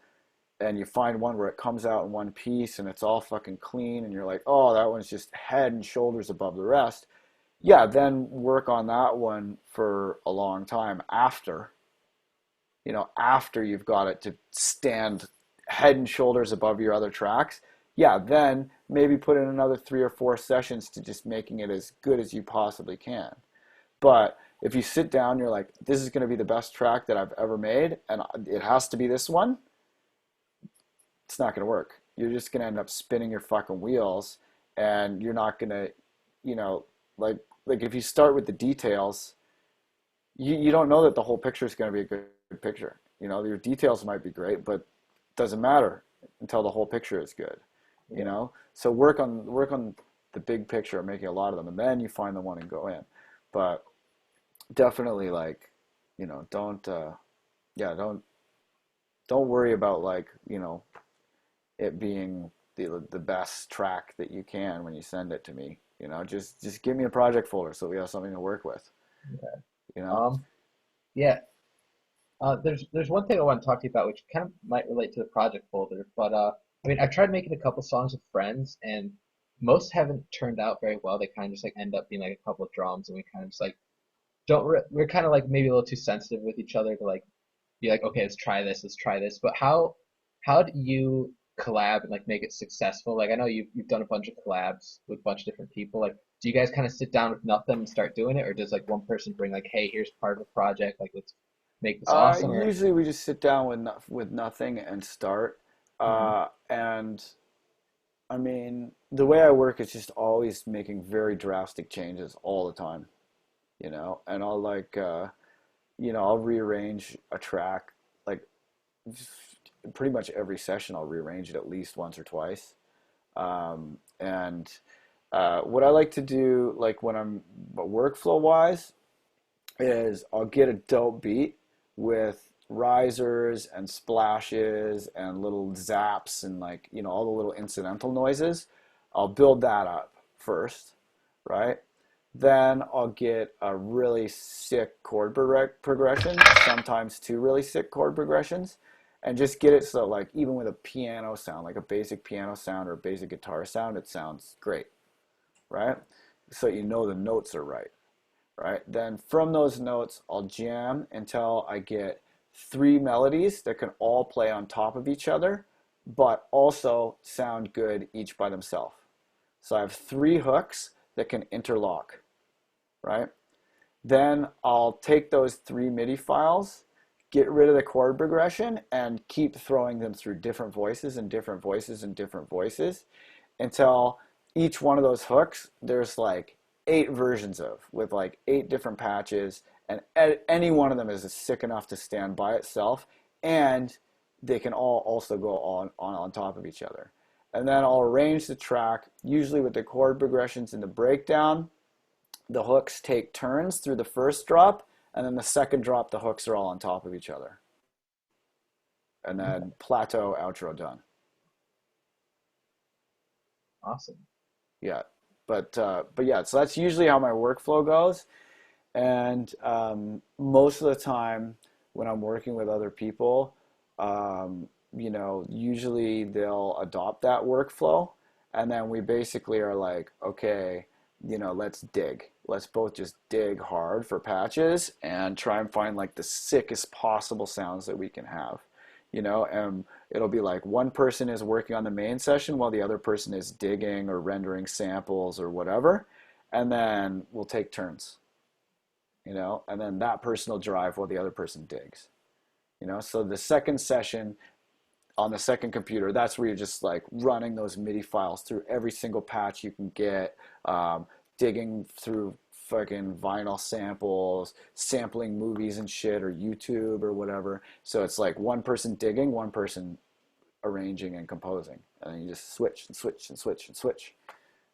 and you find one where it comes out in one piece and it's all fucking clean and you're like, oh, that one's just head and shoulders above the rest, yeah, then work on that one for a long time after you've got it to stand head and shoulders above your other tracks. Yeah, then maybe put in another 3 or 4 sessions to just making it as good as you possibly can. But if you sit down, you're like, this is going to be the best track that I've ever made, and it has to be this one, it's not going to work. You're just going to end up spinning your fucking wheels, and you're not going to, you know, like if you start with the details, you don't know that the whole picture is going to be a good picture. Your details might be great, but it doesn't matter until the whole picture is good. Yeah. So work on the big picture, making a lot of them, and then you find the one and go in. But definitely, like, don't yeah, don't worry about like it being the best track that you can when you send it to me. Just give me a project folder so we have something to work with. Okay. You know. Um. Yeah. There's one thing I want to talk to you about, which kind of might relate to the project folder, but I mean, I've tried making a couple songs with friends, and most haven't turned out very well. They kind of just like end up being like a couple of drums, and we kind of just like we're kind of like maybe a little too sensitive with each other to like be like, okay, let's try this. But how do you collab and like make it successful? Like I know you've done a bunch of collabs with a bunch of different people. Like, do you guys kind of sit down with nothing and start doing it, or does like one person bring like, hey, here's part of the project, like let's make this awesome, or Usually we just sit down with nothing and start. Mhm. And I mean, the way I work is just always making very drastic changes all the time. and I'll like, I'll rearrange a track like pretty much every session. I'll rearrange it at least once or twice. And what I like to do, like when I'm workflow wise, is I'll get a dope beat with risers and splashes and little zaps and like, all the little incidental noises. I'll build that up first, right? Then I'll get a really sick chord progression, sometimes two really sick chord progressions, and just get it so like even with a piano sound, like a basic piano sound or a basic guitar sound, it sounds great, right? So the notes are right, right? Then from those notes, I'll jam until I get three melodies that can all play on top of each other, but also sound good each by themselves. So I have three hooks that can interlock, right? Then I'll take those three MIDI files, get rid of the chord progression, and keep throwing them through different voices and different voices and different voices until each one of those hooks, there's like 8 versions of, with like 8 different patches, and any one of them is sick enough to stand by itself, and they can all also go on top of each other. And then I'll arrange the track, usually with the chord progressions in the breakdown. The hooks take turns through the first drop, and then the second drop, the hooks are all on top of each other. And Okay. then plateau, outro, done. Awesome. Yeah, but yeah, so that's usually how my workflow goes. And most of the time when I'm working with other people, usually they'll adopt that workflow, and then we basically are like, okay, let's dig. Let's both just dig hard for patches and try and find like the sickest possible sounds that we can have. And it'll be like one person is working on the main session while the other person is digging or rendering samples or whatever, and then we'll take turns, and then that person will drive while the other person digs. So the second session on the second computer, that's where you're just like running those MIDI files through every single patch you can get, digging through fucking vinyl samples, sampling movies and shit, or YouTube or whatever. So it's like one person digging, one person arranging and composing, and then you just switch and switch and switch and switch.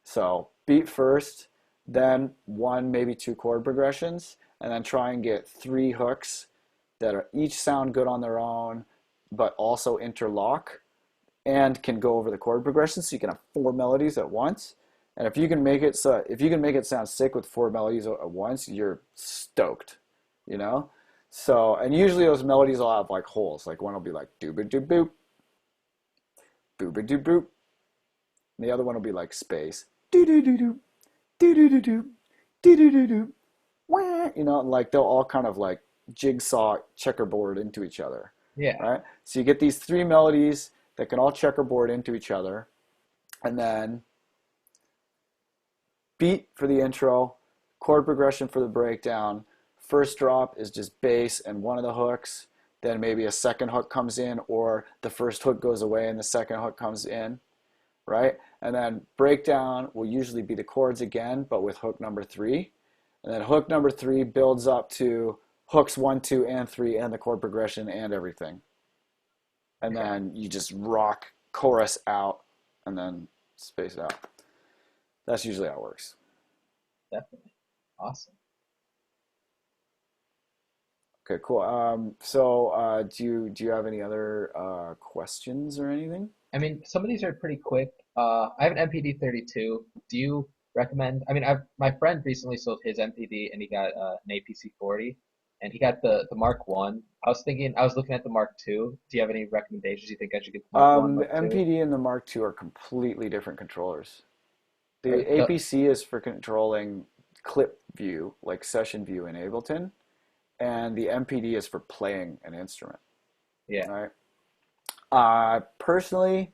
So beat first, then one, maybe two chord progressions, and then try and get three hooks that are each sound good on their own, but also interlock and can go over the chord progressions. So you can have 4 melodies at once. And if you can make it sound sick with 4 melodies at once, you're stoked, you know. So, and usually those melodies will have like holes. Like one will be like dooba doo boop, booba doo boop. And the other one will be like space, doo doo doo doo, doo doo doo doo, doo doo doo doo. And like they'll all kind of like jigsaw checkerboard into each other, Yeah. right? So you get these 3 melodies that can all checkerboard into each other, and then beat for the intro, chord progression for the breakdown. First drop is just bass and one of the hooks. Then maybe a second hook comes in, or the first hook goes away and the second hook comes in, right? And then breakdown will usually be the chords again, but with hook number 3. And then hook number 3 builds up to hooks 1, 2, and 3, and the chord progression and everything. And Okay. then you just rock chorus out and then space it out. That's usually how it works. Definitely. Awesome. Okay, cool. So do you have any other questions or anything? I mean, some of these are pretty quick. I have an MPD 32. Do you recommend? I mean, my friend recently sold his MPD and he got an APC 40, and he got the Mark One. I was looking at the Mark Two. Do you have any recommendations? You think I should get the Mark One, The Mark Two? MPD and the Mark II are completely different controllers. The Or the APC is for controlling clip view, like session view in Ableton, and the MPD is for playing an instrument, Yeah. right? Personally,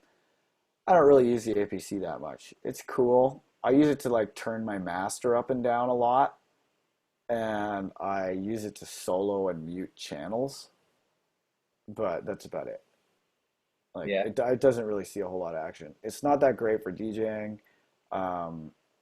I don't really use the APC that much. It's cool. I use it to like turn my master up and down a lot, and I use it to solo and mute channels, but that's about it. Like Yeah. it doesn't really see a whole lot of action. It's not that great for DJing.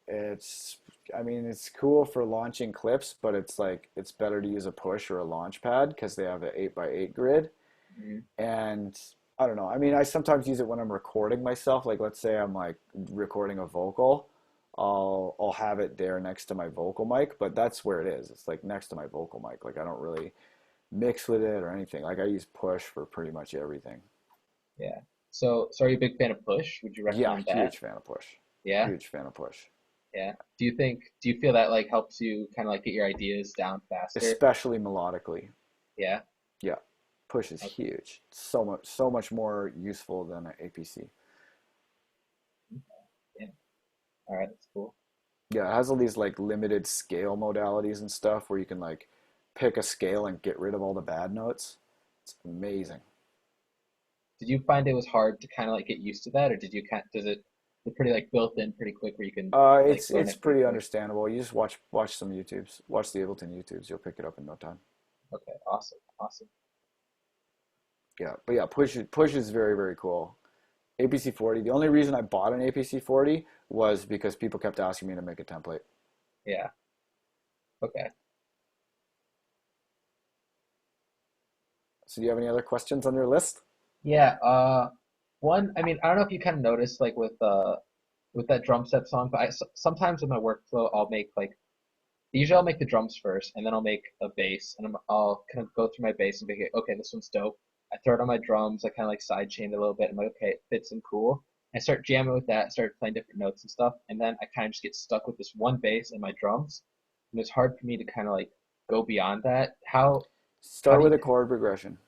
It's, I mean, it's cool for launching clips, but it's like it's better to use a push or a launch pad because they have an 8x8 grid. Mhm. And I don't know. I mean, I sometimes use it when I'm recording myself. Like, let's say I'm like recording a vocal, I'll have it there next to my vocal mic, but that's where it is. It's like next to my vocal mic. Like I don't really mix with it or anything. Like I use push for pretty much everything. Yeah. So are you a big fan of Push? Would you Yeah, recommend that? huge fan of push. Yeah. Huge fan of push. Yeah. Do you feel that like helps you kind of like get your ideas down faster? Especially melodically. Yeah. Yeah, push is Okay. huge. So much more useful than an APC. Yeah. All right. That's cool. Yeah, it has all these like limited scale modalities and stuff where you can like pick a scale and get rid of all the bad notes. It's amazing. Did you find it was hard to kind of like get used to that, or did you kind does it it's pretty like built in pretty quick where you can like learn It's it pretty pretty quick? understandable. You just watch some YouTubes, watch the Ableton YouTubes. You'll pick it up in no time. Okay. Awesome. Awesome. Yeah, but yeah, push is very cool. APC 40. The only reason I bought an APC 40 was because people kept asking me to make a template. Yeah. Okay. So do you have any other questions on your list? Yeah. One. I mean, I don't know if you kind of noticed like with that drum set song, but sometimes in my workflow I'll make like usually I'll make the drums first, and then I'll make a bass, and I'll kind of go through my bass and be like, okay, this one's dope. I throw it on my drums. I kind of like sidechain it a little bit. I'm like, okay, it fits in cool. I start jamming with that, start playing different notes and stuff, and then I kind of just get stuck with this one bass and my drums, and it's hard for me to kind of like go beyond that. How Start do you? with a chord progression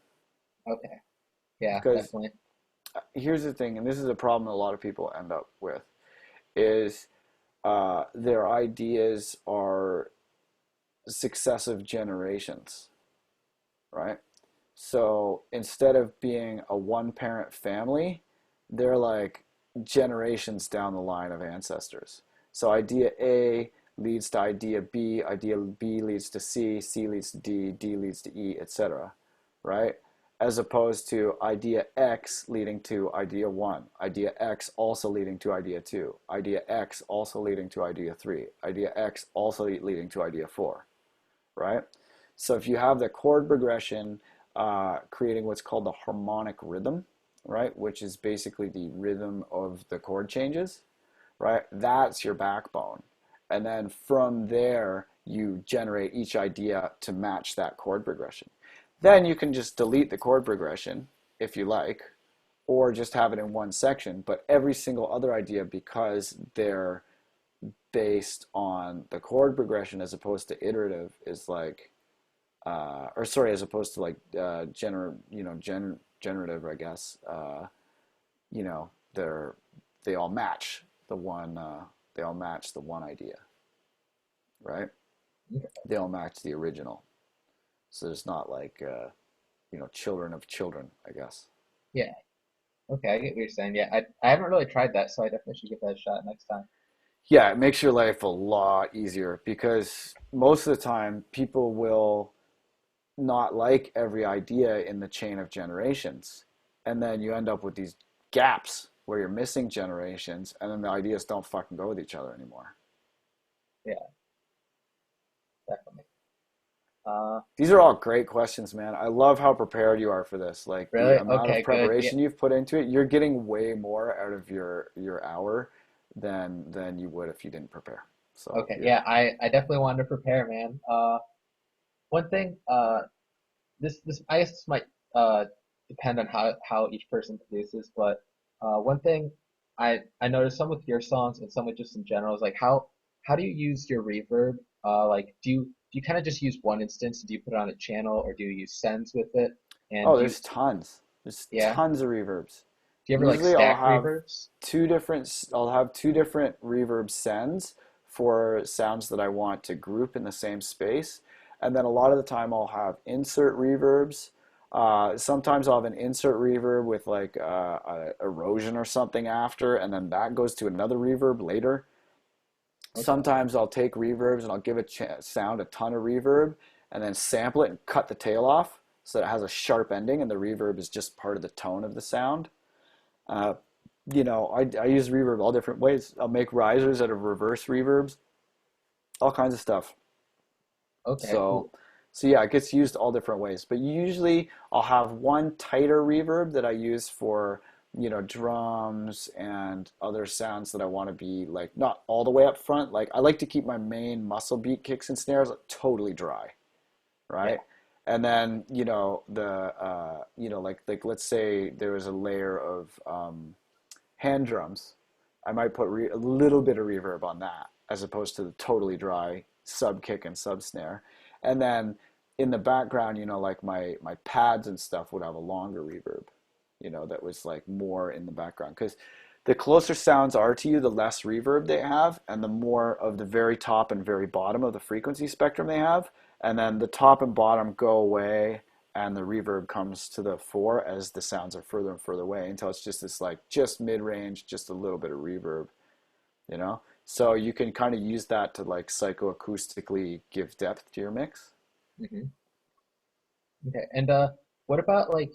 Okay, yeah, because definitely. here's the thing, and this is a problem a lot of people end up with, is their ideas are successive generations, right? So instead of being a one parent family, they're like generations down the line of ancestors. So idea A leads to idea B leads to C leads to D leads to E, etc. Right? As opposed to idea X leading to idea 1, idea X also leading to idea 2, idea X also leading to idea 3, idea X also leading to idea 4, right? So if you have the chord progression creating what's called the harmonic rhythm, right, which is basically the rhythm of the chord changes, right, that's your backbone. And then from there, you generate each idea to match that chord progression. Then you can just delete the chord progression if you like, or just have it in one section. But every single other idea, because they're based on the chord progression as opposed to iterative, is like or sorry, as opposed to like generative, I guess. You know, they all match the one. They all match the one idea, right? Okay. They all match the original. So there's not like children of children, I guess. Yeah. Okay, I get what you're saying. Yeah, I haven't really tried that, so I definitely should give that a shot next time. Yeah, it makes your life a lot easier because most of the time people will not like every idea in the chain of generations. And then you end up with these gaps where you're missing generations and then the ideas don't fucking go with each other anymore. Yeah, definitely. Uh, These are all great questions, man. I love how prepared you are for this. Like the really? amount of Okay, good. Yeah. preparation you've put into it, you're getting way more out of your hour than you would if you didn't prepare. So Okay, you're yeah, I definitely wanted to prepare, man. One thing, this I guess this might depend on how each person produces, but one thing I noticed some with your songs and some with just in general is like how do you use your reverb? Like do you kind of just use one instance? Do you put it on a channel or do you use sends with it? And oh, do you there's tons. There's yeah? tons of reverbs. Do you ever like Usually stack reverbs? I'll have two different reverb sends for sounds that I want to group in the same space. And then a lot of the time I'll have insert reverbs. Sometimes I'll have an insert reverb with like erosion or something after, and then that goes to another reverb later. Okay, Sometimes I'll take reverbs and I'll give a sound a ton of reverb and then sample it and cut the tail off so that it has a sharp ending and the reverb is just part of the tone of the sound. Uh, I use reverb all different ways. I'll make risers out of reverse reverbs, all kinds of stuff. Okay, So, cool. so yeah, it gets used all different ways. But usually I'll have one tighter reverb that I use for, drums and other sounds that I want to be like not all the way up front. Like I like to keep my main muscle beat kicks and snares totally dry, Yeah. right? And then, like let's say there was a layer of hand drums. I might put a little bit of reverb on that as opposed to the totally dry sub kick and sub snare. And then in the background, like my pads and stuff would have a longer reverb, that was like more in the background. Because the closer sounds are to you, the less reverb they have, and the more of the very top and very bottom of the frequency spectrum they have. And then the top and bottom go away, and the reverb comes to the fore as the sounds are further and further away until it's just this like just mid-range, just a little bit of reverb, you know? So you can kind of use that to like psychoacoustically give depth to your mix. Hmm. Okay, and what about like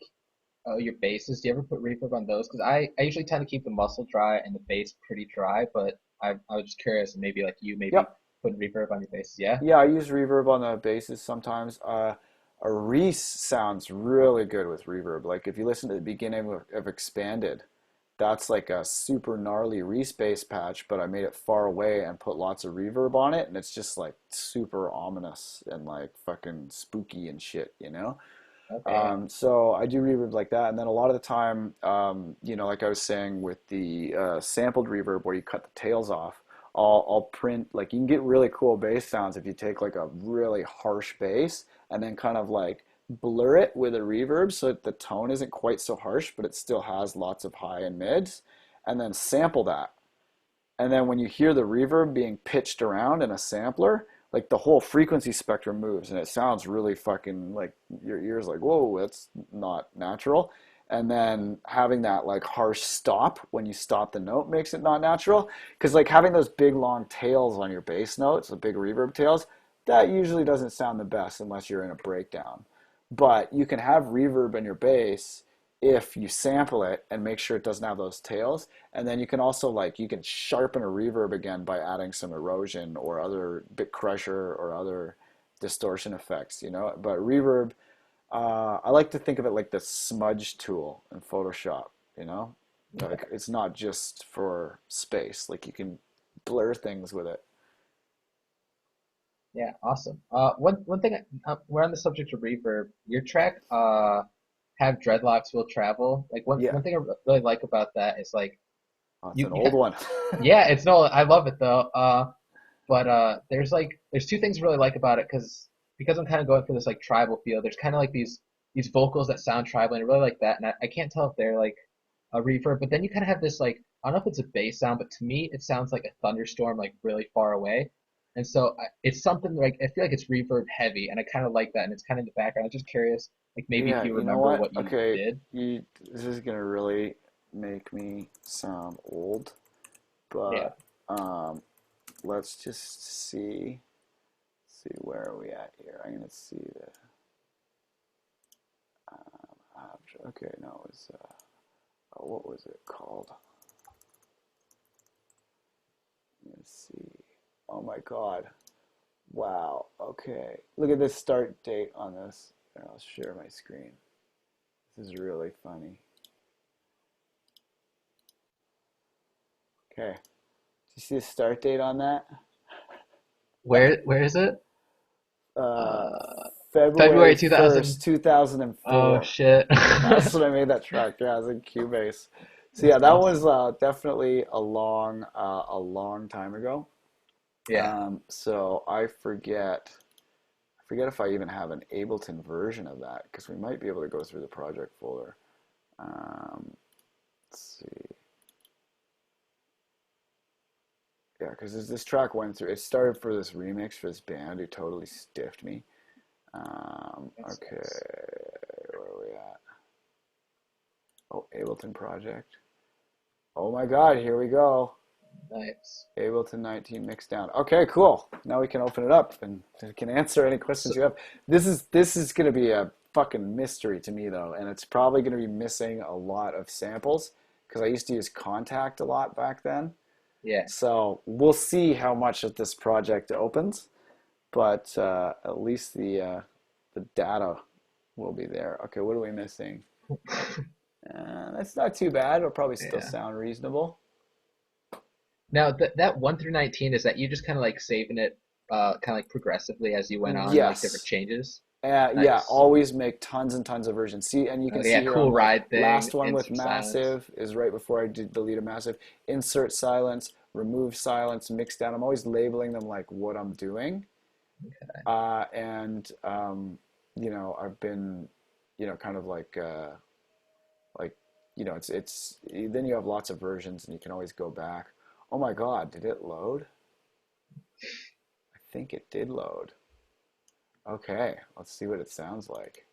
your basses? Do you ever put reverb on those? Because I usually tend to keep the muscle dry and the bass pretty dry, but I was just curious, and maybe like you maybe Yep. put reverb on your bass. Yeah. Yeah, I use reverb on the basses sometimes. A Reese sounds really good with reverb. Like if you listen to the beginning of Expanded, that's like a super gnarly Reese bass patch, but I made it far away and put lots of reverb on it, and it's just like super ominous and like fucking spooky and shit, you know? Okay. Yeah. So I do reverb like that, and then a lot of the time, like I was saying with the sampled reverb where you cut the tails off, I'll print like you can get really cool bass sounds if you take like a really harsh bass and then kind of like blur it with a reverb so that the tone isn't quite so harsh, but it still has lots of high and mids, and then sample that. And then when you hear the reverb being pitched around in a sampler, like the whole frequency spectrum moves and it sounds really fucking like your ears like, whoa, that's not natural. And then having that like harsh stop when you stop the note makes it not natural. Because like having those big long tails on your bass notes, the big reverb tails, that usually doesn't sound the best unless you're in a breakdown. But you can have reverb in your bass if you sample it and make sure it doesn't have those tails. And then you can also like you can sharpen a reverb again by adding some erosion or other bit crusher or other distortion effects, But reverb, I like to think of it like the smudge tool in Photoshop, you know? Like Okay. it's not just for space. Like you can blur things with it. Yeah. Awesome. One thing. We're on the subject of reverb. Your track, have dreadlocks will travel. Like one Yeah, one thing I really like about that is like it's you an you old ha one. yeah, it's no, I love it though. But there's two things I really like about it because I'm kind of going for this like tribal feel. There's kind of like these vocals that sound tribal, and I really like that. And I can't tell if they're like a reverb, but then you kind of have this like I don't know if it's a bass sound, but to me it sounds like a thunderstorm like really far away. And so it's something like I feel like it's reverb heavy, and I kind of like that, and it's kind of in the background. I'm just curious, like maybe if Yeah, you you know remember what? what you Okay, did. this is gonna really make me sound old, Yeah. but let's just see where are we at here. I'm gonna see the okay. No, it was what was it called? Let's see. Oh my God! Wow. Okay, look at this start date on this. And I'll share my screen. This is really funny. Okay, do you see the start date on that? Where is it? Uh, Uh, February February 2000. 1st, Oh 2004. shit. That's when I made that track. Yeah, it was in Cubase. So That's yeah, that was awesome. definitely a long time ago. Yeah. So I forget if I even have an Ableton version of that because we might be able to go through the project folder. Um, let's see. Yeah, because this track went through. It started for this remix for this band who totally stiffed me. That's Okay, nice. where are we at? Oh, Ableton project. Oh my God, here we go. Nice. Ableton 19 mixed down. Okay, cool. Now we can open it up and we can answer any So, questions you have. This is going to be a fucking mystery to me though, and it's probably going to be missing a lot of samples because I used to use Contact a lot back then. Yeah. So we'll see how much of this project opens, but at least the data will be there. Okay, what are we missing? That's not too bad. It'll probably still Yeah. sound reasonable. Now that 1 through 19, is that you just kind of like saving it kind of like progressively as you went on, like different Yes. changes? Yeah, Nice. always make tons and tons of versions. See, and you can Okay, see yeah, here I'm cool like, ride thing, last one with insert silence. massive is right before I delete a massive. Insert silence, remove silence, mix down. I'm always labeling them like what I'm doing. And I've been, kind of like, it's then you have lots of versions and you can always go back. Oh my God, did it load? I think it did load. Okay, let's see what it sounds like.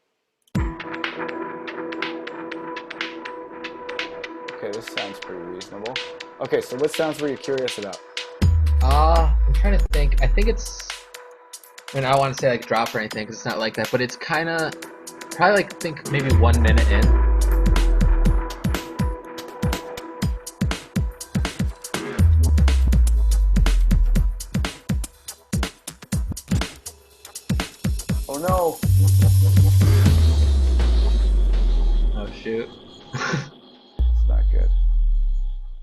Okay, this sounds pretty reasonable. Okay, so what sounds were you curious about? I'm trying to think. I think it's, I mean, I don't want to say like drop or anything because it's not like that, but it's kind of probably like think maybe 1 minute in. Oh no! Oh shoot. It's not good.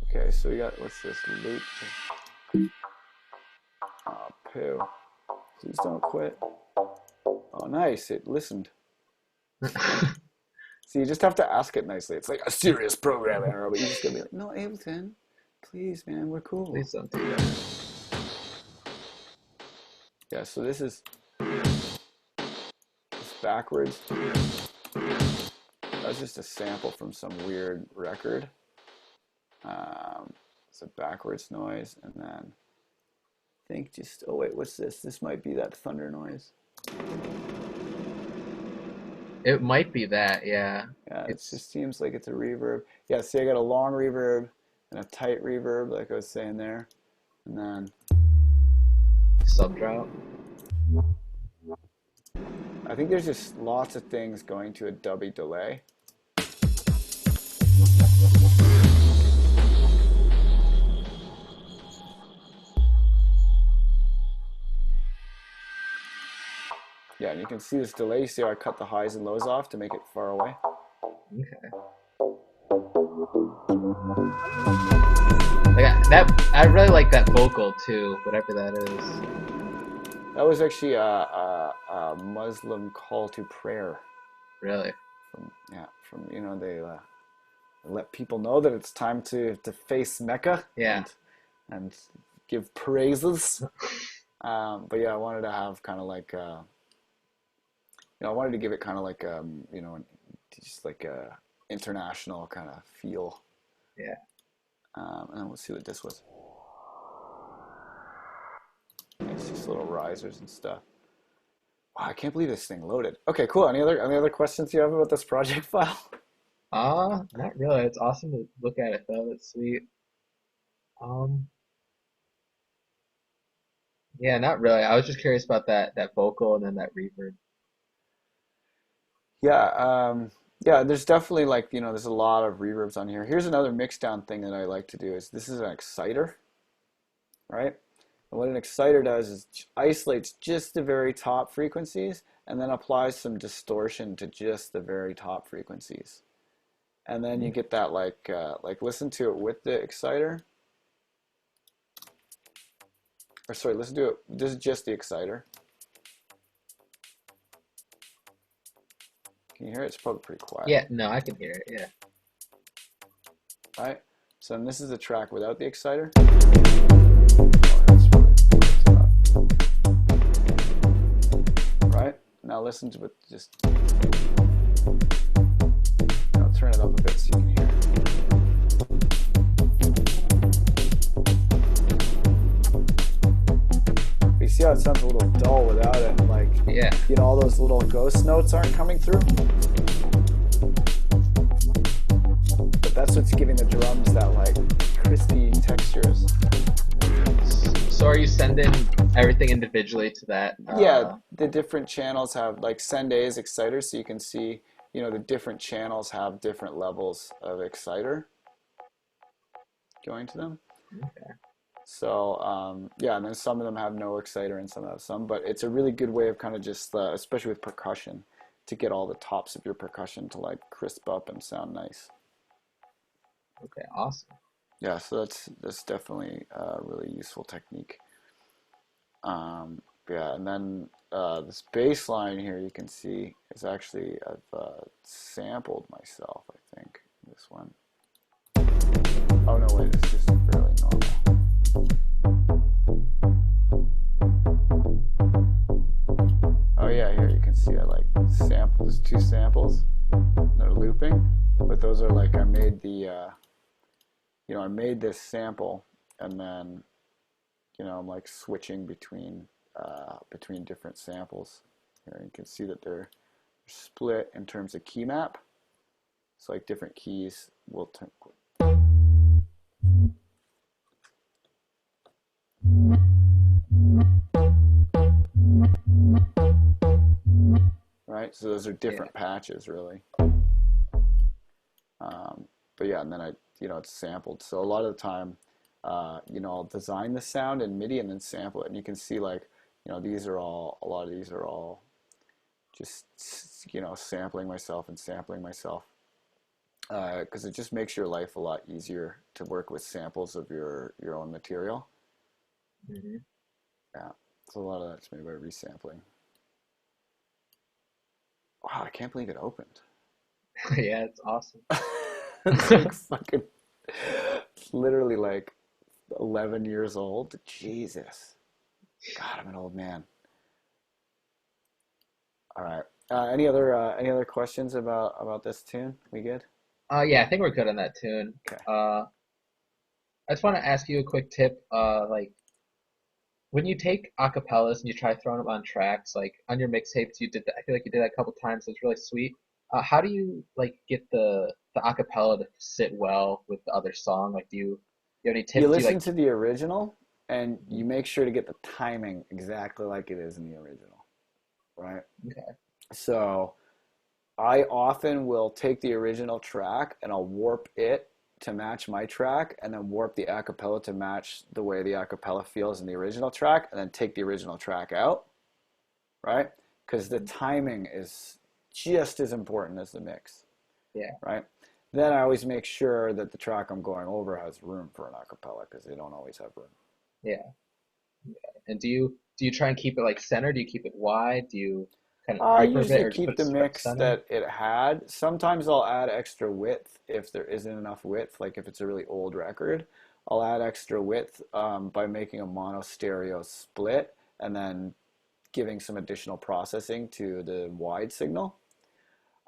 Okay, so we got, what's this? Loop. Oh, poo. Please don't quit. Oh, nice. It listened. So you just have to ask it nicely. It's like a serious programming error, but you just gotta be like, no, Ableton, please, man, we're cool. Please don't do that. Yeah, so this is backwards. That's just a sample from some weird record. It's a backwards noise, and then I think just, oh wait, what's this? This might be that thunder noise. It might be that, yeah. Yeah, it It's just seems like it's a reverb. Yeah, see, I got a long reverb and a tight reverb, like I was saying there, and then sub drop. I think there's just lots of things going to a dubby delay. Yeah, and you can see this delay. You see how I cut the highs and lows off to make it far away? Okay. Like that, I really like that vocal too, whatever that is. That was actually a Muslim call to prayer. Really. From they let people know that it's time to face Mecca Yeah. and give praises. But yeah, I wanted to have kind of like I wanted to give it kind of like just like a international kind of feel. Yeah. And then we'll see what this was. It's just little risers and stuff. Wow, I can't believe this thing loaded. Okay, cool. Any other questions you have about this project file? Not really. It's awesome to look at it though. It's sweet. Um, yeah, not really. I was just curious about that vocal and then that reverb. Yeah, yeah. There's definitely like there's a lot of reverbs on here. Here's another mixdown thing that I like to do is this is an exciter, right? And what an exciter does is isolates just the very top frequencies and then applies some distortion to just the very top frequencies. And then you get that like listen to it with the exciter. Or sorry, listen to it. This is just the exciter. Can you hear it? It's probably pretty quiet. Yeah, no, I can hear it. Yeah. Right? So then this is the track without the exciter. Right? Now listen to it just. I'll turn it up a bit so you can hear it. You see how it sounds a little dull without it, and like Yeah. all those little ghost notes aren't coming through. But that's what's giving the drums that like crispy textures. So are you sending everything individually to that? Yeah, the different channels have like send A's exciter, so you can see the different channels have different levels of exciter. going to them. Okay. So yeah, and then some of them have no exciter and some have some, but it's a really good way of kind of just, especially with percussion, to get all the tops of your percussion to like crisp up and sound nice. Okay. Awesome. Yeah, so that's definitely a really useful technique. Yeah, and then this bass line here you can see is actually I've sampled myself, I think, this one. Oh no, wait, it's just fairly normal. Oh yeah, here you can see I like samples, two samples. They're looping, but those are like I made the I made this sample, and then I'm like switching between different samples. Here you can see that they're split in terms of key map. So like different keys will turn. Right, so those are Yeah. different patches really. But yeah, and then it's sampled. So a lot of the time, I'll design the sound in MIDI and then sample it, and you can see like, a lot of these are all just, sampling myself and sampling myself, because it just makes your life a lot easier to work with samples of your own material. Hmm. Yeah, so a lot of that's made by resampling. Wow, I can't believe it opened. Yeah, it's awesome. It's like fucking, it's literally like 11 years old. Jesus. God, I'm an old man. All right. Any other questions about this tune? We good? Yeah, I think we're good on that tune. Okay. I just want to ask you a quick tip. Like when you take acapellas and you try throwing them on tracks, like on your mixtapes, you did that. I feel like you did that a couple times. It's really sweet. How do you like get the acapella to sit well with the other song? Like, do you have any You tips? Do you listen like? to the original and you Mhm. make sure to get the timing exactly like it is in the original, right? Okay. So I often will take the original track and I'll warp it to match my track, and then warp the acapella to match the way the acapella feels in the original track, and then take the original track out, right? Because the timing is just as important as the mix, Yeah. right? Then I always make sure that the track I'm going over has room for an acapella, because they don't always have room. Yeah. And do you try and keep it like center? Do you keep it wide? Do you kind of I hyper bit usually or just put keep it the mix center? that it had. Sometimes I'll add extra width if there isn't enough width, like if it's a really old record. I'll add extra width by making a mono stereo split and then giving some additional processing to the wide signal.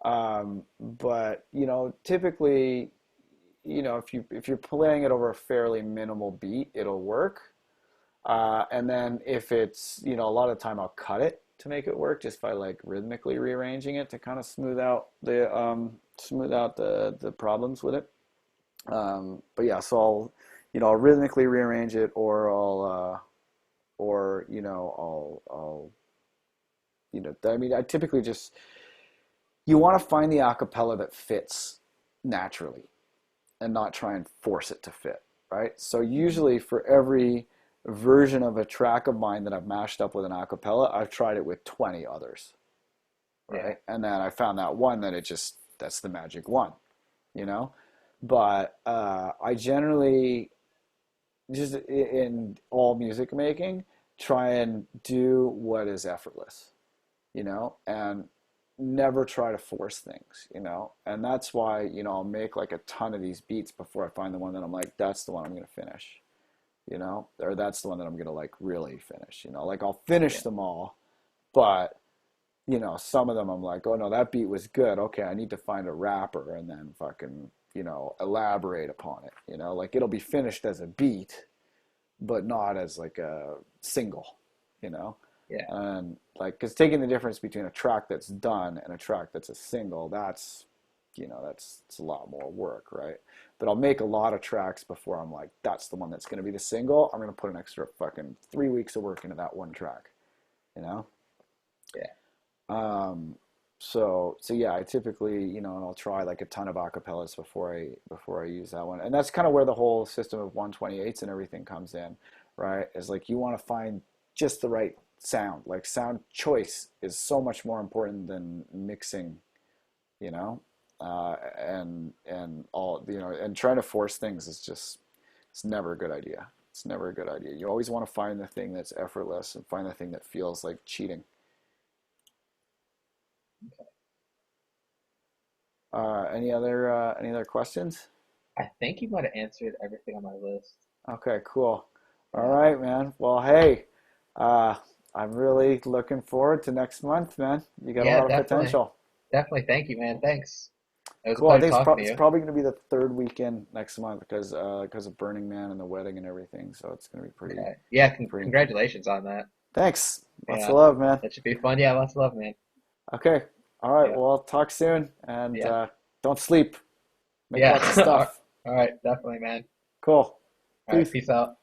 But typically, if you're playing it over a fairly minimal beat, it'll work. And then if it's, a lot of the time I'll cut it to make it work just by like rhythmically rearranging it to kind of smooth out the problems with it. But yeah, so I'll rhythmically rearrange it, or I mean, I typically just, you want to find the acapella that fits naturally and not try and force it to fit, right? So Hmm. usually for every version of a track of mine that I've mashed up with an acapella, I've tried it with 20 others, Yeah. right? And then I found that one that that's the magic one, you know? But I generally, just in all music making, try and do what is effortless, and never try to force things. And that's why, I'll make like a ton of these beats before I find the one that I'm like, that's the one I'm going to finish, or that's the one that I'm going to like really finish, like I'll finish Yeah. them all, but some of them I'm like, oh no, that beat was good. Okay, I need to find a rapper and then fucking, elaborate upon it, like it'll be finished as a beat, but not as like a single, you know? Yeah. And like, because taking the difference between a track that's done and a track that's a single, that's it's a lot more work, right? But I'll make a lot of tracks before I'm like, that's the one that's going to be the single. I'm going to put an extra fucking 3 weeks of work into that one track, you know? Yeah. Um, So yeah, I typically, and I'll try like a ton of acapellas before I use that one. And that's kind of where the whole system of 128s and everything comes in, right? Is like you want to find just the right sound. Like sound choice is so much more important than mixing, you know? And all, and trying to force things is just, it's never a good idea. It's never a good idea. You always want to find the thing that's effortless and find the thing that feels like cheating. Any other questions? I think you might have answered everything on my list. Okay, cool. All Yeah. right, man. Well, hey, uh, I'm really looking forward to next month, man. You got a Yeah, lot of definitely. potential. Definitely. Thank you, man. Thanks. It was a Cool. I pleasure think talking to it's you. probably going to be the third weekend next month because of Burning Man and the wedding and everything. So it's going to be pretty Okay. Yeah, pretty intense. congratulations on that. Thanks. Lots of Yeah. love, man. That should be fun. Yeah, lots of love, man. Okay. All right. Yeah. Well, I'll talk soon and Yeah. don't sleep. Make Yeah. lots of stuff. All right. Definitely, man. Cool. All right. Peace. Peace out.